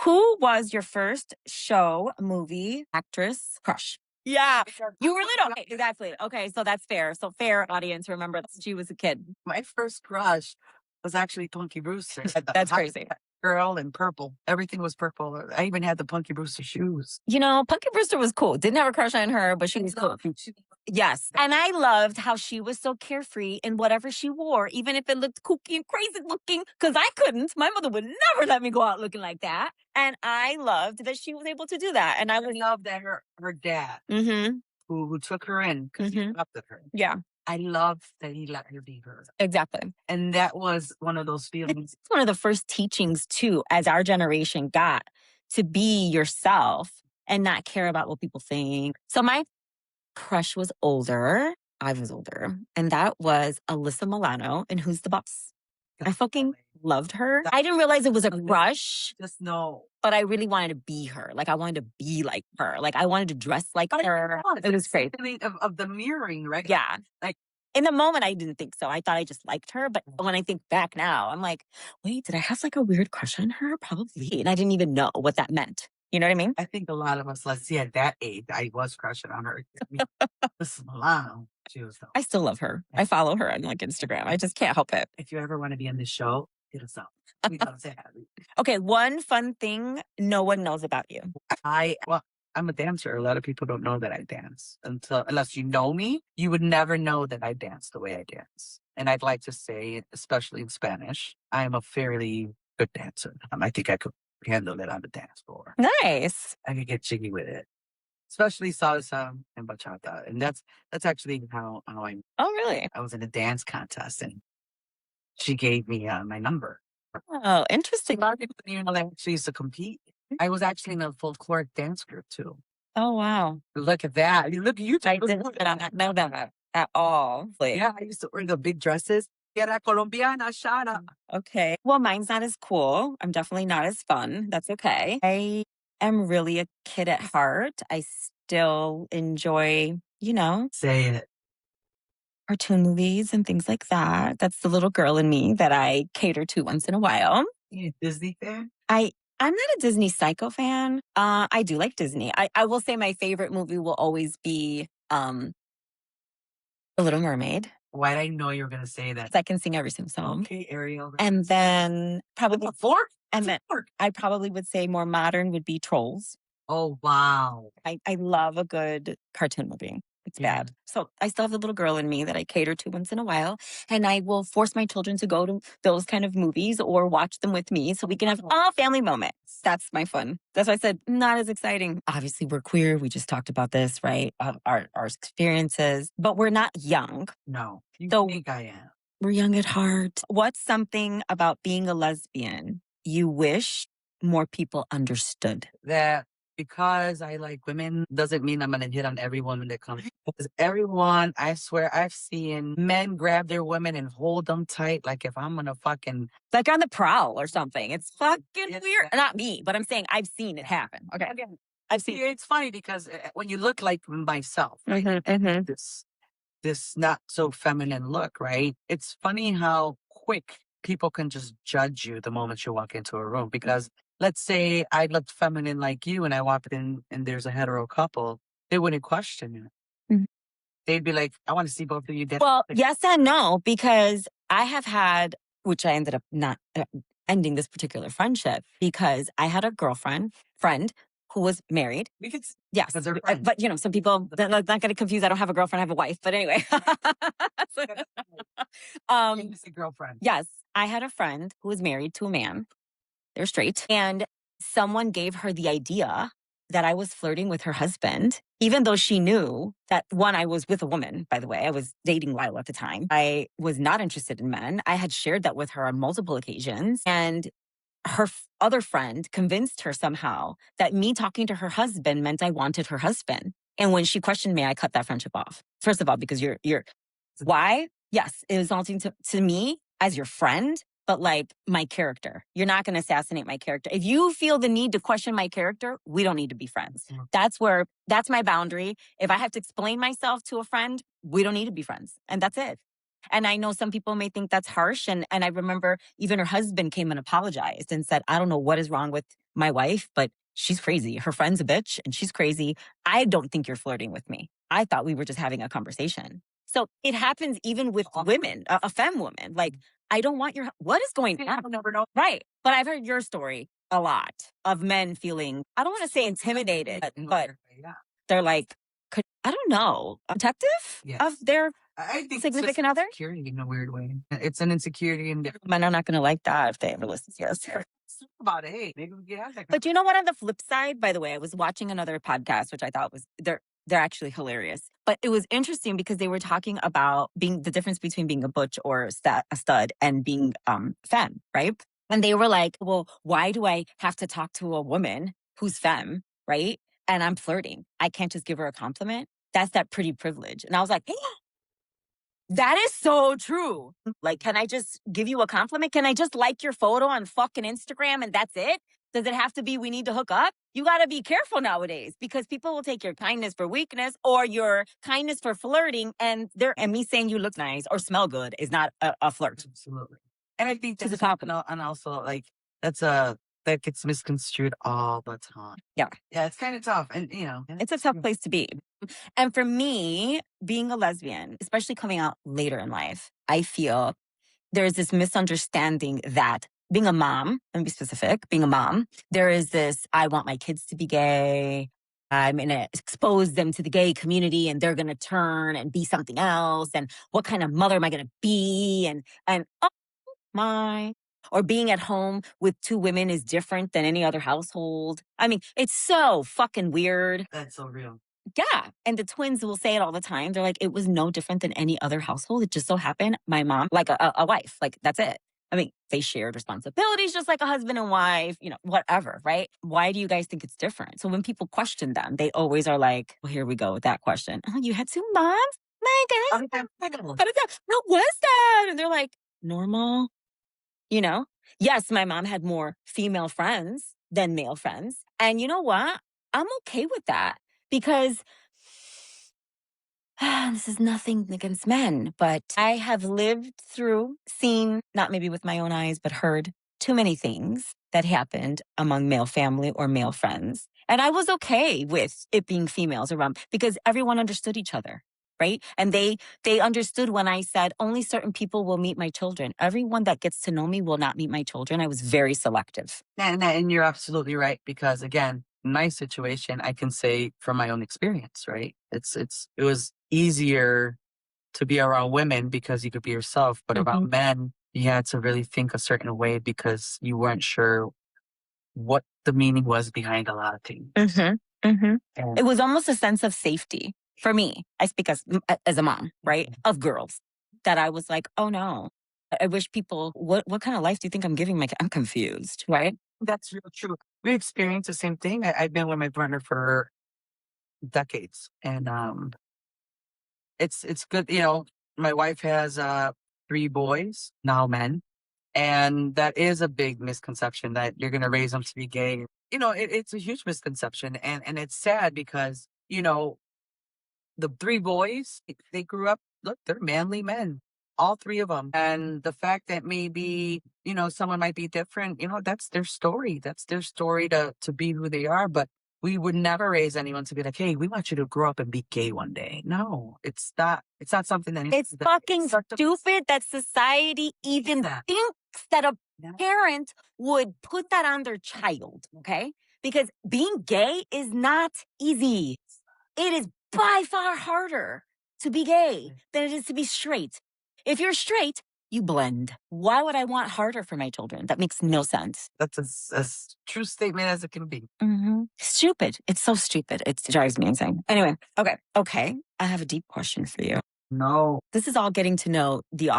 Who was your first show, movie, actress crush? Yeah, you were little. Okay, exactly. Okay, so that's fair. So fair audience, remember that she was a kid. My first crush was actually Punky Brewster. That's crazy. Girl in purple. Everything was purple. I even had the Punky Brewster shoes. You know, Punky Brewster was cool. Didn't have a crush on her, but she was cool. Yes. And I loved how she was so carefree in whatever she wore, even if it looked kooky and crazy looking, because I couldn't. My mother would never let me go out looking like that. And I loved that she was able to do that. And I would love that her dad, who took her in because he adopted her. Yeah. I love that he let her be her. Exactly. And that was one of those feelings. It's one of the first teachings, too, as our generation got, to be yourself and not care about what people think. So my crush was older. I was older. And that was Alyssa Milano in Who's the Boss. I fucking loved her. I didn't realize it was a crush. Just no. But I really wanted to be her. Like, I wanted to be like her. Like, I wanted to dress like her. It was crazy. Of the mirroring, right? Yeah. Like, in the moment, I didn't think so. I thought I just liked her. But when I think back now, I'm like, wait, did I have like a weird crush on her? Probably. And I didn't even know what that meant. You know what I mean? I think a lot of us, let's see, at that age, I was crushing on her. This is Milano. She was. I still love her. I follow her on like Instagram. I just can't help it. If you ever want to be on this show, hit us up. We love to have you. Okay, one fun thing no one knows about you. I'm a dancer. A lot of people don't know that I dance unless you know me. You would never know that I dance the way I dance. And I'd like to say, especially in Spanish, I am a fairly good dancer. I think I could handle it on the dance floor. Nice. I could get jiggy with it, especially salsa and bachata. And that's actually how I. Oh, really? I was in a dance contest and she gave me my number. Oh, interesting. A lot of people didn't know that I actually used to compete. I was actually in a folkloric dance group too. Oh, wow. Look at that. Look at you. I didn't know that at all. Like, yeah, I used to wear the big dresses. Era colombiana, Shana. Okay. Well, mine's not as cool. I'm definitely not as fun. That's okay. I am really a kid at heart. I still enjoy, say it. Cartoon movies and things like that. That's the little girl in me that I cater to once in a while. You a Disney fan? I'm not a Disney psycho fan. I do like Disney. I will say my favorite movie will always be The Little Mermaid. Why did I know you were going to say that? I can sing every single song. Okay, Ariel. And then probably Fork? And then I probably would say more modern would be Trolls. Oh, wow. I love a good cartoon movie. It's bad. So I still have the little girl in me that I cater to once in a while. And I will force my children to go to those kind of movies or watch them with me so we can have all family moments. That's my fun. That's why I said not as exciting. Obviously, we're queer. We just talked about this, right? Our experiences. But we're not young. No. You think I am. We're young at heart. What's something about being a lesbian you wish more people understood? That because I like women doesn't mean I'm going to hit on every woman that comes. Because everyone, I swear, I've seen men grab their women and hold them tight. Like if I'm going to fucking. Like on the prowl or something. It's fucking weird. Not me, but I'm saying I've seen it happen. Okay. I've seen it. It's funny because when you look like myself, right? This not so feminine look, right? It's funny how quick people can just judge you the moment you walk into a room. Because let's say I looked feminine like you and I walked in and there's a hetero couple, they wouldn't question you. They'd be like, I want to see both of you. Well, yes and no, because I have had, which I ended up not ending this particular friendship because I had a friend who was married. Yes. But, some people, they're not going to confuse. I don't have a girlfriend, I have a wife. But anyway. Girlfriend. Yes. I had a friend who was married to a man. They're straight. And someone gave her the idea that I was flirting with her husband, even though she knew that, one, I was with a woman, by the way. I was dating Lyle at the time. I was not interested in men. I had shared that with her on multiple occasions. And her other friend convinced her somehow that me talking to her husband meant I wanted her husband. And when she questioned me, I cut that friendship off. First of all, because you're why? Yes, it was insulting to me as your friend, but like my character. You're not going to assassinate my character. If you feel the need to question my character, we don't need to be friends. That's my boundary. If I have to explain myself to a friend, we don't need to be friends. And that's it. And I know some people may think that's harsh. And I remember even her husband came and apologized and said, I don't know what is wrong with my wife, but she's crazy. Her friend's a bitch and she's crazy. I don't think you're flirting with me. I thought we were just having a conversation. So it happens even with women, a femme woman. Like, I don't want what is going on? I'll never know. Right. But I've heard your story a lot of men feeling, I don't want to say intimidated, but they're like, I don't know, protective of their I think significant other? Insecurity in a weird way. It's an insecurity in Men are not going to like that if they ever listen to us. about it. Hey, maybe we get out that. But you know what? On the flip side, by the way, I was watching another podcast, which I thought was they're actually hilarious. But it was interesting because they were talking about being the difference between being a butch or a stud and being femme, right? And they were like, well, why do I have to talk to a woman who's femme, right? And I'm flirting. I can't just give her a compliment. That's that pretty privilege. And I was like, yeah, that is so true. Like, can I just give you a compliment? Can I just like your photo on fucking Instagram and that's it? Does it have to be we need to hook up? You got to be careful nowadays because people will take your kindness for weakness or your kindness for flirting. And me saying you look nice or smell good is not a flirt. Absolutely. And I think that's a compliment. And also like that gets misconstrued all the time. Yeah. Yeah, it's kind of tough. And it's a tough place to be. And for me, being a lesbian, especially coming out later in life, I feel there's this misunderstanding that being a mom, let me be specific, being a mom, there is this, I want my kids to be gay. I'm going to expose them to the gay community and they're going to turn and be something else. And what kind of mother am I going to be? And oh my, or being at home with two women is different than any other household. I mean, it's so fucking weird. That's so real. Yeah. And the twins will say it all the time. They're like, it was no different than any other household. It just so happened my mom, like a wife, like that's it. I mean, they shared responsibilities just like a husband and wife, whatever, right? Why do you guys think it's different? So when people question them, they always are like, well, here we go with that question. Oh, you had two moms? My God. How was that? And they're like, normal, Yes, my mom had more female friends than male friends. And you know what? I'm okay with that. Because this is nothing against men, but I have lived through, seen, not maybe with my own eyes, but heard too many things that happened among male family or male friends. And I was okay with it being females around because everyone understood each other, right? And they understood when I said only certain people will meet my children. Everyone that gets to know me will not meet my children. I was very selective. And you're absolutely right because again, in my situation, I can say from my own experience, right? It was easier to be around women because you could be yourself, but around men, you had to really think a certain way because you weren't sure what the meaning was behind a lot of things. It was almost a sense of safety for me. I speak as a mom, right? Of girls that I was like, oh no, I wish people, what kind of life do you think I'm giving I'm confused, right? That's real true. We experienced the same thing. I've been with my partner for decades, and it's good. My wife has 3 boys, now men, and that is a big misconception that you're going to raise them to be gay. It's a huge misconception, and it's sad because the 3 boys they grew up. Look, they're manly men, all 3 of them, and the fact that maybe someone might be different, that's their story. That's their story to be who they are. But we would never raise anyone to be like, hey, we want you to grow up and be gay one day. No, it's not. It's not something that it's fucking stupid that society even thinks that a parent would put that on their child. Okay, because being gay is not easy. It is by far harder to be gay than it is to be straight. If you're straight, you blend. Why would I want harder for my children? That makes no sense. That's as true statement as it can be. Stupid. It's so stupid. It drives me insane. Anyway, okay. I have a deep question for you. No. This is all getting to know the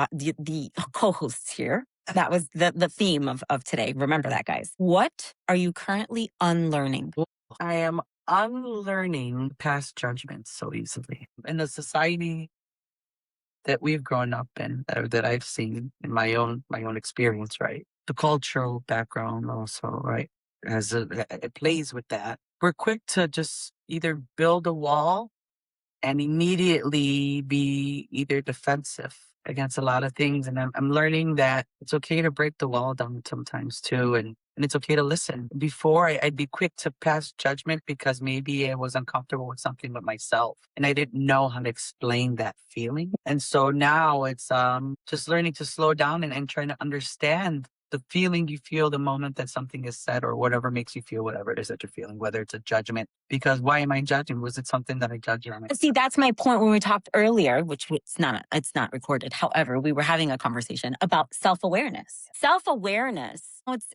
co-hosts here. That was the theme of today. Remember that, guys. What are you currently unlearning? I am unlearning past judgments so easily. In the society that we've grown up in, that I've seen in my own experience, right? The cultural background also, right? It plays with that. We're quick to just either build a wall and immediately be either defensive against a lot of things. And I'm learning that it's okay to break the wall down sometimes too. And it's okay to listen. Before I'd be quick to pass judgment because maybe I was uncomfortable with something with myself and I didn't know how to explain that feeling. And so now it's just learning to slow down and trying to understand the feeling you feel the moment that something is said or whatever makes you feel whatever it is that you're feeling, whether it's a judgment. Because why am I judging? Was it something that I judged on? See, that's my point when we talked earlier, which it's not recorded. However, we were having a conversation about self-awareness. Self-awareness,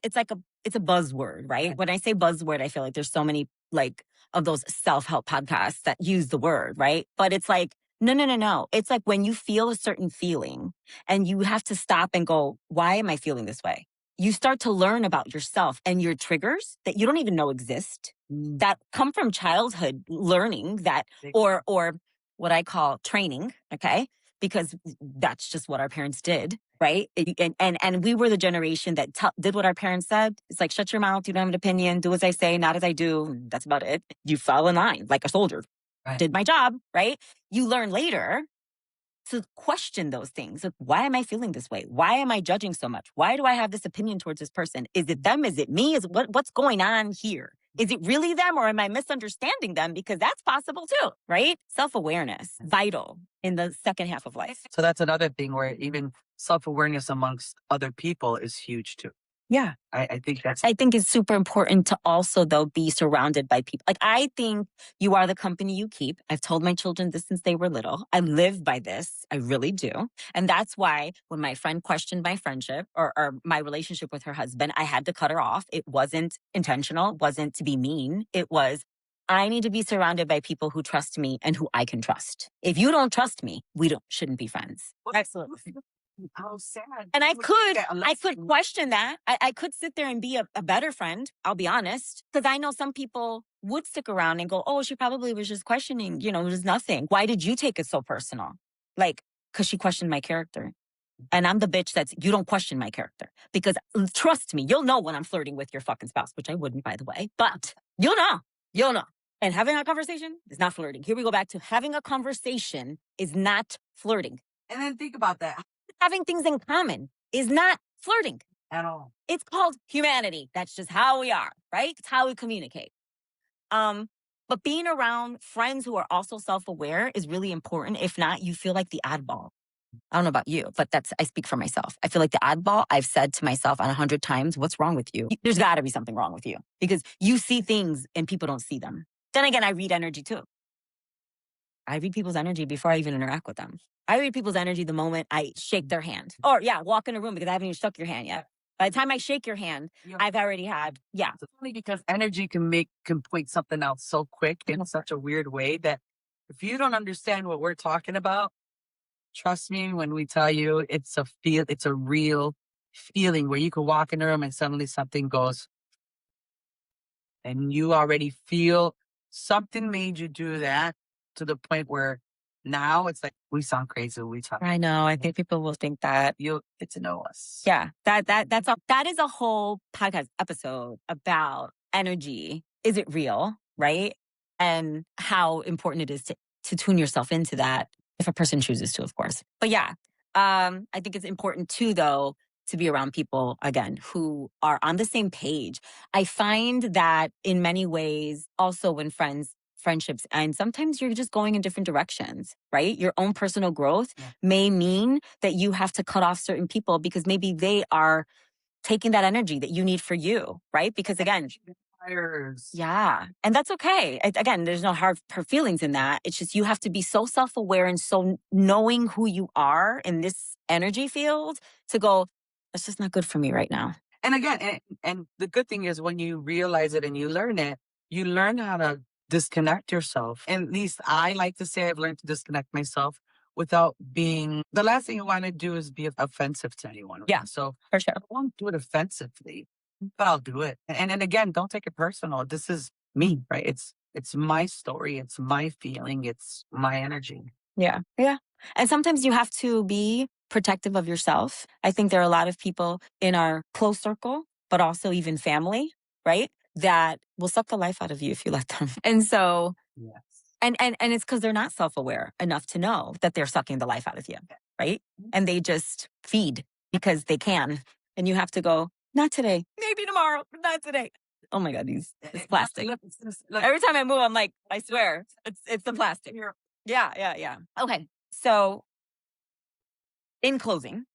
it's a buzzword, right? When I say buzzword, I feel like there's so many like of those self-help podcasts that use the word, right? But it's like, no. It's like when you feel a certain feeling and you have to stop and go, why am I feeling this way? You start to learn about yourself and your triggers that you don't even know exist that come from childhood learning that or what I call training, okay? Because that's just what our parents did, right? And we were the generation that did what our parents said. It's like, shut your mouth, you don't have an opinion, do as I say, not as I do. That's about it. You fell in line like a soldier. Right. Did my job, right? You learn later to question those things. Like, why am I feeling this way? Why am I judging so much? Why do I have this opinion towards this person? Is it them? Is it me? What's going on here? Is it really them or am I misunderstanding them? Because that's possible too, right? Self-awareness, vital in the second half of life. So that's another thing where even self-awareness amongst other people is huge too. Yeah. I think it's super important to also, though, be surrounded by people. Like, I think you are the company you keep. I've told my children this since they were little. I live by this. I really do. And that's why when my friend questioned my friendship or my relationship with her husband, I had to cut her off. It wasn't intentional. It wasn't to be mean. It was, I need to be surrounded by people who trust me and who I can trust. If you don't trust me, shouldn't be friends. absolutely. How sad. And I could question that. I could sit there and be a better friend. I'll be honest. Because I know some people would stick around and go, oh, she probably was just questioning, it was nothing. Why did you take it so personal? Like, because she questioned my character. And I'm the bitch you don't question my character. Because trust me, you'll know when I'm flirting with your fucking spouse, which I wouldn't, by the way. But you'll know. And having a conversation is not flirting. Here we go back to having a conversation is not flirting. And then think about that. Having things in common is not flirting At all. It's called humanity. That's just how we are, right? It's how we communicate. But being around friends who are also self-aware is really important. If not, you feel like the oddball. I don't know about you, but I speak for myself. I feel like the oddball. I've said to myself 100 times, what's wrong with you? There's got to be something wrong with you because you see things and people don't see them. Then again, I read energy too. I read people's energy before I even interact with them. I read people's energy the moment I shake their hand. Or walk in a room because I haven't even shook your hand yet. By the time I shake your hand, I've already had, It's only because energy can point something out so quick in such a weird way that if you don't understand what we're talking about, trust me when we tell you it's a real feeling where you can walk in a room and suddenly something goes and you already feel something made you do that to the point where now it's like we sound crazy when we talk. I know. I think people will think that. You'll get to know us. Yeah. That is a whole podcast episode about energy. Is it real? Right? And how important it is to tune yourself into that if a person chooses to, of course. But I think it's important too, though, to be around people, again, who are on the same page. I find that in many ways, also when friendships, and sometimes you're just going in different directions, right? Your own personal growth may mean that you have to cut off certain people because maybe they are taking that energy that you need for you, right? Because again, and that's okay. Again, there's no hard feelings in that. It's just you have to be so self-aware and so knowing who you are in this energy field to go, that's just not good for me right now. And again, and the good thing is when you realize it and you learn it, you learn how to disconnect yourself. And at least I like to say I've learned to disconnect myself without being, the last thing I want to do is be offensive to anyone. Right? Yeah, so for sure. I won't do it offensively, but I'll do it. And again, don't take it personal. This is me, right? It's my story. It's my feeling. It's my energy. Yeah. And sometimes you have to be protective of yourself. I think there are a lot of people in our close circle, but also even family, right? That will suck the life out of you if you let them. And so, Yes. and it's because they're not self-aware enough to know that they're sucking the life out of you, right? And they just feed because they can. And you have to go, not today, maybe tomorrow, but not today. Oh my God, it's plastic. Every time I move, I'm like, I swear, it's the plastic. Yeah. Okay, so in closing,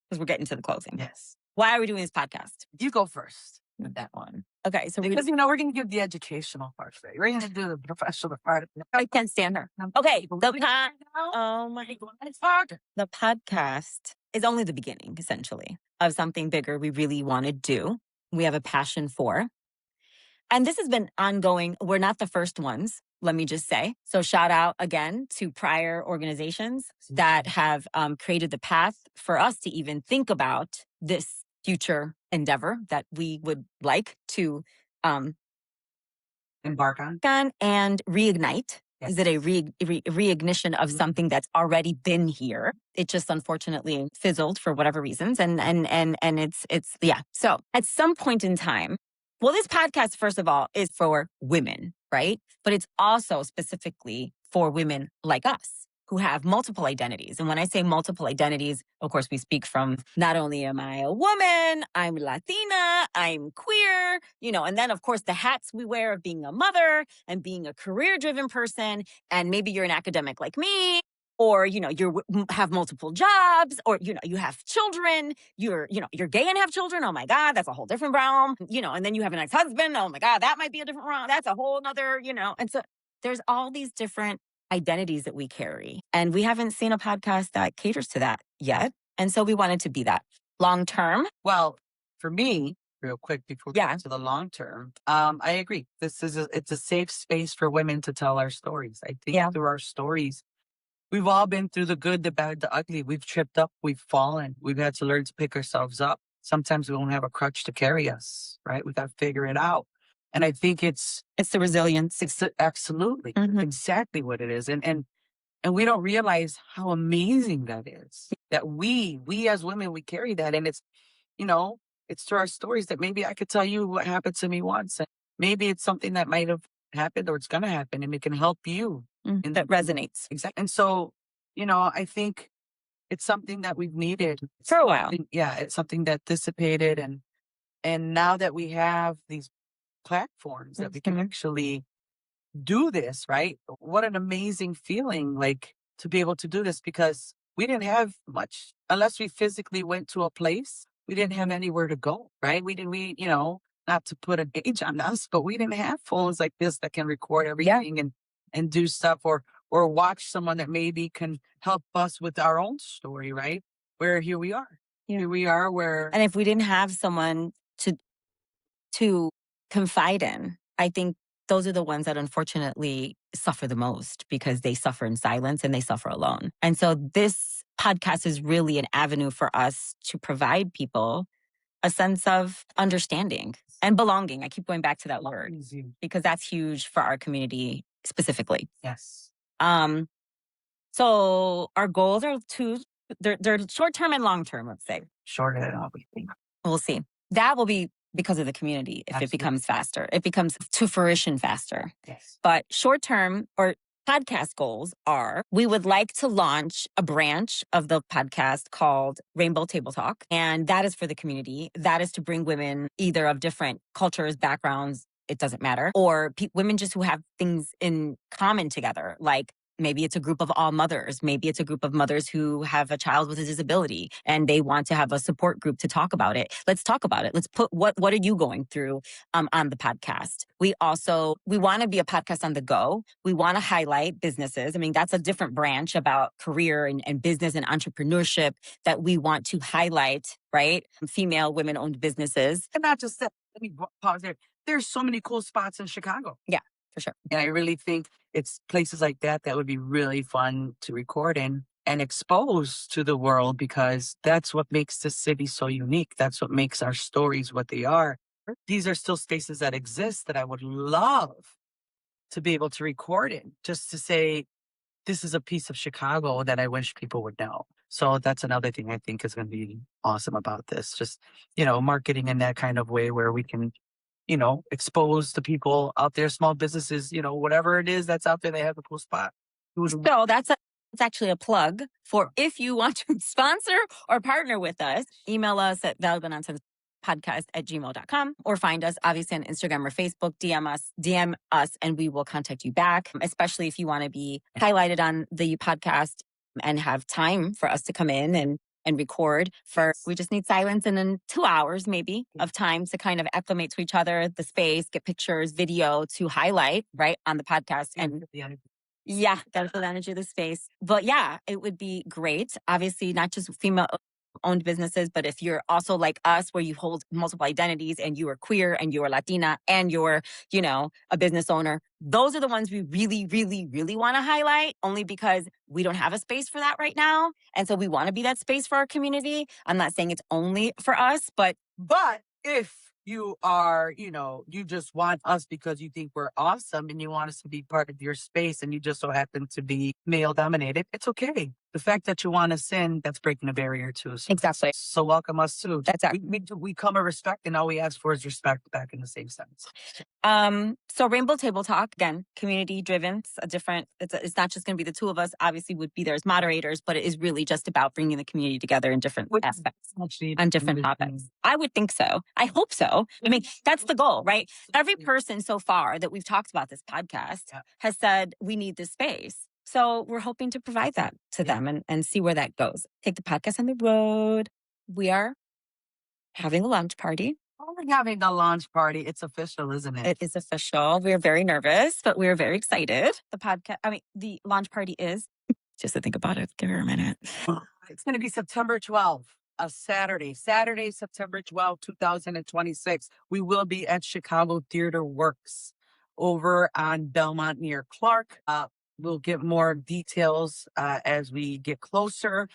because we're getting to the closing. Yes. Why are we doing this podcast? You go first with that one. Okay, so Because, we're going to give the educational part today. We're going to do the professional part. I can't stand her. Okay, oh my God. The podcast is only the beginning, essentially, of something bigger we really want to do. We have a passion for. And this has been ongoing. We're not the first ones, let me just say. So shout out again to prior organizations that have created the path for us to even think about this future endeavor that we would like to embark on and reignite. Yes. Is it a reignition of something that's already been here? It just unfortunately fizzled for whatever reasons. And it's yeah. So at some point in time, well, this podcast, first of all, is for women, right? But it's also specifically for women like us who have multiple identities. And when I say multiple identities, of course, we speak from not only am I a woman, I'm Latina, I'm queer, and then of course the hats we wear of being a mother and being a career-driven person. And maybe you're an academic like me, or, you have multiple jobs, or, you have children, you're gay and have children. Oh my God, that's a whole different realm, and then you have an ex-husband. Oh my God, that might be a different realm. That's a whole nother, and so there's all these different identities that we carry. And we haven't seen a podcast that caters to that yet. And so we wanted to be that long term. Well, for me, real quick before we get to the long term, I agree. It's a safe space for women to tell our stories. I think through our stories, we've all been through the good, the bad, the ugly. We've tripped up, we've fallen, we've had to learn to pick ourselves up. Sometimes we won't have a crutch to carry us, right? We got to figure it out. And I think it's the resilience. It's absolutely exactly what it is. And we don't realize how amazing that is. That we as women, we carry that. And it's, it's through our stories that maybe I could tell you what happened to me once. And maybe it's something that might have happened or it's going to happen and it can help you. And that resonates. Exactly. And so, I think it's something that we've needed for a while. Yeah. It's something that dissipated. And now that we have these platforms that we can actually do this, right? What an amazing feeling, like, to be able to do this, because we didn't have much unless we physically went to a place. We didn't have anywhere to go, right? We not to put an age on us, but we didn't have phones like this that can record everything and do stuff or watch someone that maybe can help us with our own story, right? Where here we are. Here we are where. And if we didn't have someone to confide in, I think those are the ones that unfortunately suffer the most because they suffer in silence and they suffer alone. And so this podcast is really an avenue for us to provide people a sense of understanding and belonging. I keep going back to that word because that's huge for our community specifically. Yes. So our goals are they're short-term and long-term, let's say. Shorter than what we think. We'll see. That will be because of the community. If it becomes faster, it becomes to fruition faster. Yes. But short-term or podcast goals are, we would like to launch a branch of the podcast called Rainbow Table Talk. And that is for the community. That is to bring women either of different cultures, backgrounds, it doesn't matter, or women just who have things in common together, like maybe it's a group of all mothers. Maybe it's a group of mothers who have a child with a disability and they want to have a support group to talk about it. Let's talk about it. Let's put what are you going through on the podcast. We want to be a podcast on the go. We want to highlight businesses. I mean, that's a different branch about career and business and entrepreneurship that we want to highlight, right? Female women-owned businesses. And not just that. Let me pause there. There's so many cool spots in Chicago. Yeah. For sure. And I really think it's places like that would be really fun to record in and expose to the world, because that's what makes the city so unique. That's what makes our stories what they are. These are still spaces that exist that I would love to be able to record in, just to say, this is a piece of Chicago that I wish people would know. So that's another thing I think is going to be awesome about this. Just, marketing in that kind of way where we can, expose the people out there, small businesses, whatever it is that's out there, they have a cool spot. So it's actually a plug for if you want to sponsor or partner with us, email us at valuablenonsense.podcast@gmail.com or find us obviously on Instagram or Facebook, DM us and we will contact you back, especially if you want to be highlighted on the podcast and have time for us to come in and record. We just need silence and then 2 hours maybe of time to kind of acclimate to each other, the space, get pictures, video to highlight right on the podcast. And yeah, gotta feel the energy of the space. But yeah, it would be great. Obviously, not just female owned businesses, but if you're also like us, where you hold multiple identities and you are queer and you are Latina and you're, a business owner, those are the ones we really, really, really want to highlight only because we don't have a space for that right now. And so we want to be that space for our community. I'm not saying it's only for us, but if you are, you just want us because you think we're awesome and you want us to be part of your space and you just so happen to be male dominated, it's okay. The fact that you want us in, that's breaking a barrier too. So, exactly. So welcome us too. That's we come with respect and all we ask for is respect back in the same sense. So Rainbow Table Talk, again, community driven. It's not just going to be the two of us, obviously would be there as moderators, but it is really just about bringing the community together in different aspects on different topics. I would think so. I hope so. I mean, that's the goal, right? Every person so far that we've talked about this podcast has said we need this space. So we're hoping to provide that to them and see where that goes. Take the podcast on the road. We are having a launch party. We're having a launch party. It's official, isn't it? It is official. We're very nervous, but we're very excited. The launch party is, just to think about it, give her a minute. It's going to be September 12th, a Saturday, September 12th, 2026. We will be at Chicago Theater Works over on Belmont near Clark. We'll get more details as we get closer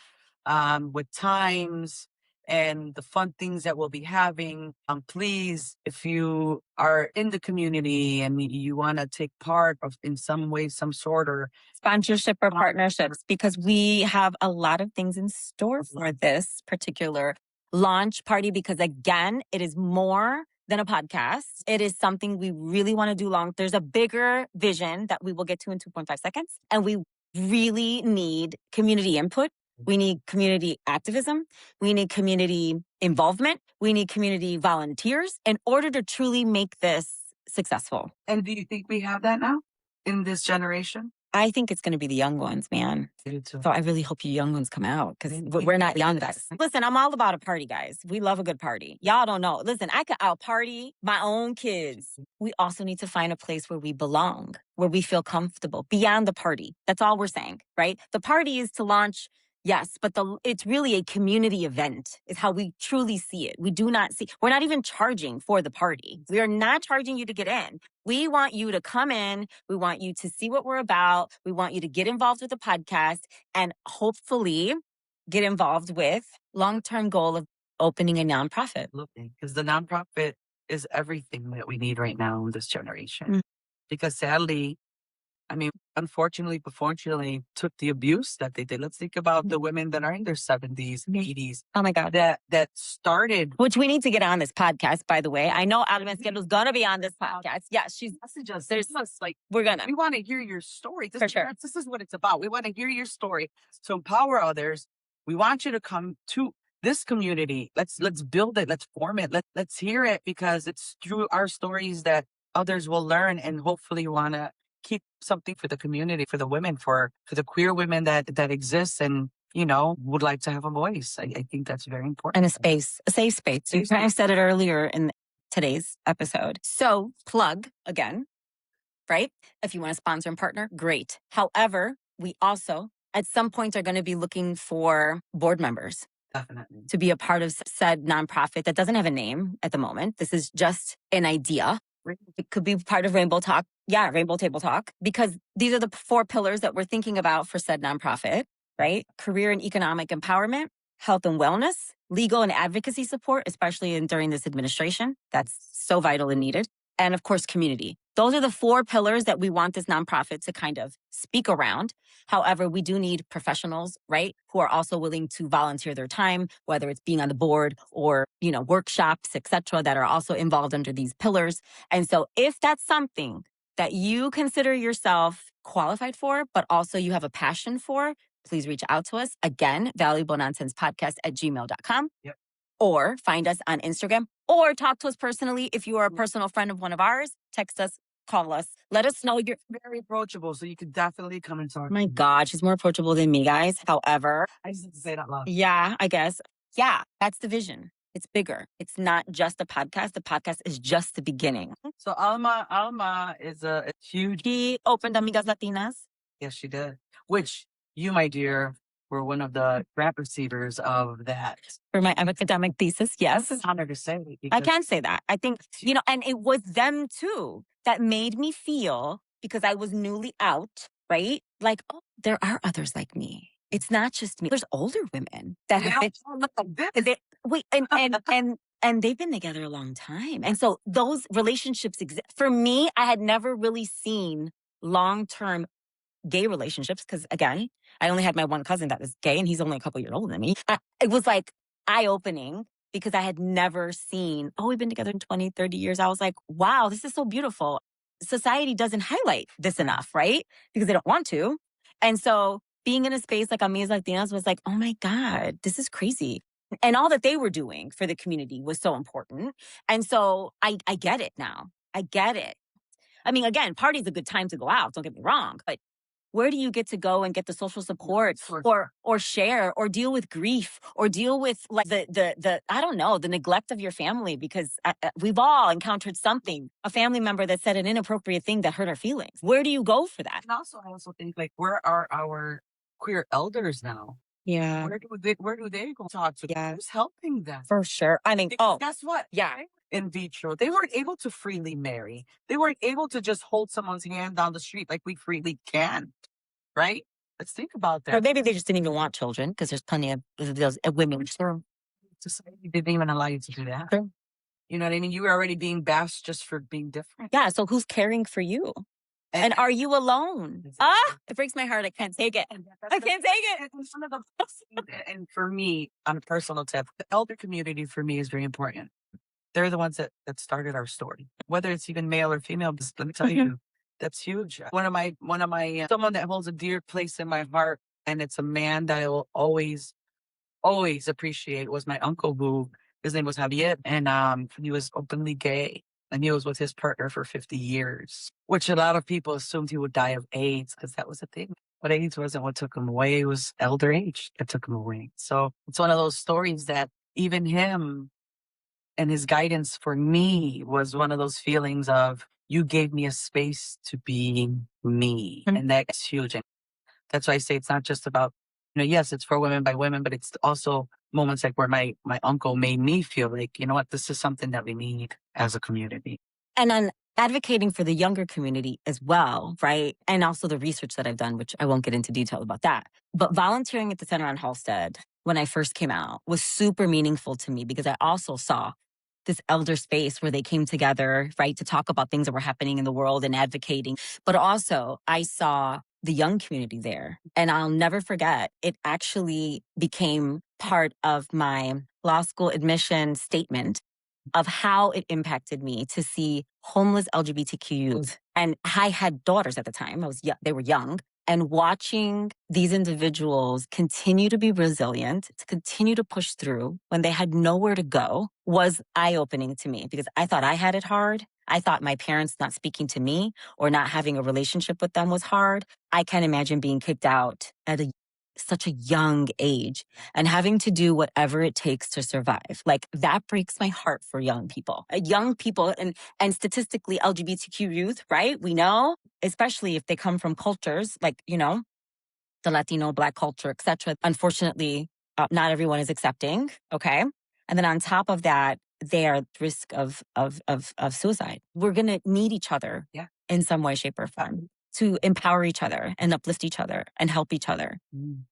with times and the fun things that we'll be having. Please, if you are in the community and you want to take part of in some way, some sort or sponsorship or partnerships, because we have a lot of things in store for this particular launch party, because again, it is more than a podcast. It is something we really want to do long. There's a bigger vision that we will get to in 2.5 seconds. And we really need community input. We need community activism. We need community involvement. We need community volunteers in order to truly make this successful. And do you think we have that now in this generation? I think it's going to be the young ones, man. Me too. So I really hope you young ones come out because we're not young guys. Listen, I'm all about a party, guys. We love a good party. Y'all don't know. Listen, I could out party my own kids. We also need to find a place where we belong, where we feel comfortable beyond the party. That's all we're saying, right? The party is to launch. Yes, but it's really a community event is how we truly see it. We're not even charging for the party. We are not charging you to get in. We want you to come in. We want you to see what we're about. We want you to get involved with the podcast and hopefully get involved with long-term goal of opening a nonprofit. Because the nonprofit is everything that we need right now in this generation. Because sadly, unfortunately, but fortunately, took the abuse that they did. Let's think about the women that are in their 70s, 80s. Oh my God. That started. Which we need to get on this podcast, by the way. I know Adam and Schedule's going to be on this podcast. Yeah, we're going to. We want to hear your story. For sure. This is what it's about. We want to hear your story to empower others. We want you to come to this community. Let's build it. Let's form it. Let's hear it, because it's through our stories that others will learn and hopefully want to keep something for the community, for the women, for the queer women that exist and, would like to have a voice. I think that's very important. And a safe space. You kind of said it earlier in today's episode. So plug again, right? If you want to sponsor and partner, great. However, we also at some point are going to be looking for board members. Definitely. To be a part of said nonprofit that doesn't have a name at the moment. This is just an idea. It could be part of Rainbow Talk. Yeah, Rainbow Table Talk. Because these are the 4 pillars that we're thinking about for said nonprofit, right? Career and economic empowerment, health and wellness, legal and advocacy support, especially during this administration. That's so vital and needed. And of course, community. Those are the 4 pillars that we want this nonprofit to kind of speak around. However, we do need professionals, right, who are also willing to volunteer their time, whether it's being on the board or, workshops, etc., that are also involved under these pillars. And so if that's something that you consider yourself qualified for, but also you have a passion for, please reach out to us. Again, valuablenonsensepodcast@gmail.com. Yep. Or find us on Instagram, or talk to us personally. If you are a personal friend of one of ours, text us, call us. Let us know you're very approachable, so you could definitely come and talk. Oh my God, she's more approachable than me, guys. However, I just have to say it out loud. yeah, I guess. Yeah, that's the vision. It's bigger. It's not just a podcast. The podcast is just the beginning. So Alma is a huge. She opened Amigas Latinas. Yes, she did. Which you, my dear, were one of the grant receivers of that. For my academic thesis, yes. That's an honor to say. I can say that. I think, and it was them too that made me feel, because I was newly out, right? Like, oh, there are others like me. It's not just me. There's older women that have been, and they've been together a long time. And so those relationships exist. For me, I had never really seen long-term gay relationships because, again, I only had my one cousin that was gay and he's only a couple years older than me. It was like eye-opening because I had never seen, we've been together in 20, 30 years. I was like, wow, this is so beautiful. Society doesn't highlight this enough, right? Because they don't want to. And so being in a space like Amigas Latinas was like, oh my God, this is crazy. And all that they were doing for the community was so important. And so I get it now. I get it. I mean, again, party's a good time to go out, don't get me wrong, but where do you get to go and get the social support or share or deal with grief or deal with like the I don't know, the neglect of your family? Because we've all encountered something, a family member that said an inappropriate thing that hurt our feelings. Where do you go for that? And also, I also think, like, where are our queer elders now? Yeah. Where do they go talk to? Yeah. Who's helping them? For sure. I mean, guess what? Yeah. In vitro, they weren't able to freely marry. They weren't able to just hold someone's hand down the street like we freely can. Right? Let's think about that. Or maybe they just didn't even want children because there's plenty of those women. Society didn't even allow you to do that. Sure. You know what I mean? You were already being bashed just for being different. Yeah. So who's caring for you? And are you alone? It breaks my heart. I can't take it. I can't take it. And for me, on a personal tip, the elder community for me is very important. They're the ones that started our story. Whether it's even male or female, just let me tell you, that's huge. One of my someone that holds a dear place in my heart, and it's a man that I will always appreciate, was my uncle, who his name was Javier, and he was openly gay, and he was with his partner for 50 years, which a lot of people assumed he would die of AIDS because that was a thing. But AIDS wasn't what took him away. It was elder age that took him away. So it's one of those stories that even him and his guidance for me was one of those feelings of, you gave me a space to be me. And that's huge. And that's why I say it's not just about, yes, it's for women by women, but it's also moments like where my uncle made me feel like, you know what, this is something that we need as a community. And on advocating for the younger community as well, right? And also the research that I've done, which I won't get into detail about that. But volunteering at the Center on Halstead when I first came out was super meaningful to me because I also saw this elder space where they came together, right, to talk about things that were happening in the world and advocating. But also I saw the young community there. And I'll never forget, it actually became part of my law school admission statement of how it impacted me to see homeless LGBTQ youth. And I had daughters at the time. They were young. And watching these individuals continue to be resilient, to continue to push through when they had nowhere to go was eye-opening to me because I thought I had it hard. I thought my parents not speaking to me or not having a relationship with them was hard. I can't imagine being kicked out at such a young age and having to do whatever it takes to survive. Like, that breaks my heart for young people. Young people and statistically LGBTQ youth, right? We know, especially if they come from cultures like, the Latino, Black culture, etc. Unfortunately, not everyone is accepting, okay? And then on top of that, they are at risk of suicide. We're going to need each other in some way, shape, or form to empower each other and uplift each other and help each other.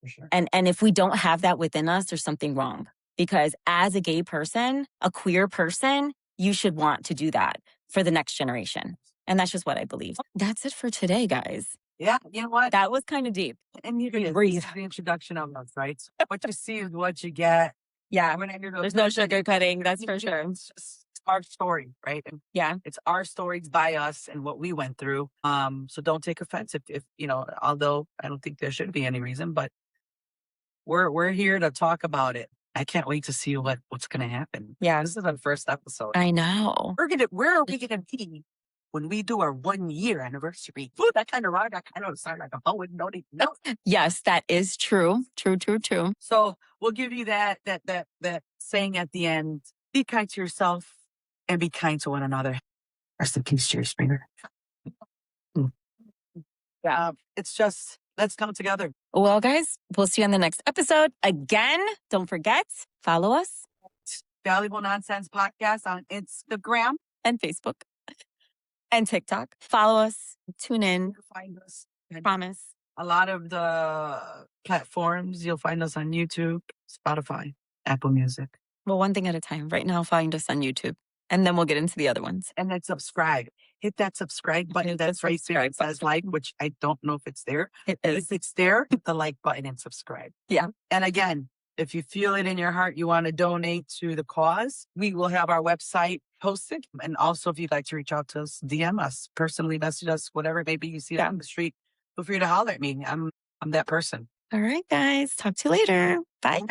For sure. And if we don't have that within us, there's something wrong. Because as a gay person, a queer person, you should want to do that for the next generation. And that's just what I believe. That's it for today, guys. Yeah, you know what? That was kind of deep. And you can breathe. The introduction of us, right? So what you see is what you get. Yeah. There's no sugarcoating, that's for sure. It's just our story, right? And yeah. It's our stories by us and what we went through. So don't take offense if although I don't think there should be any reason, but we're here to talk about it. I can't wait to see what's gonna happen. Yeah. This is our first episode. I know. Where are we gonna be when we do our 1 year anniversary? Ooh, that kind of rock, that kind of sound like a poet, don't even know. Yes, that is true. True. So we'll give you that saying at the end: be kind to yourself and be kind to one another. Rest in peace, Jerry Springer. Yeah, it's just let's come together. Well, guys, we'll see you on the next episode. Again, don't forget, follow us. Valuable Nonsense Podcast on Instagram and Facebook and TikTok. Follow us, tune in, find us. I promise. A lot of the platforms, you'll find us on YouTube, Spotify, Apple Music. Well, one thing at a time. Right now, find us on YouTube, and then we'll get into the other ones. And then subscribe. Hit that subscribe button. That's right there. It says like, which I don't know if it's there. It is. If it's there, hit the like button and subscribe. Yeah. And again, if you feel it in your heart, you want to donate to the cause, we will have our website posted. And also, if you'd like to reach out to us, DM us, personally message us, whatever. Maybe you see it on the street, feel free to holler at me. I'm that person. All right, guys. Talk to you later. Bye.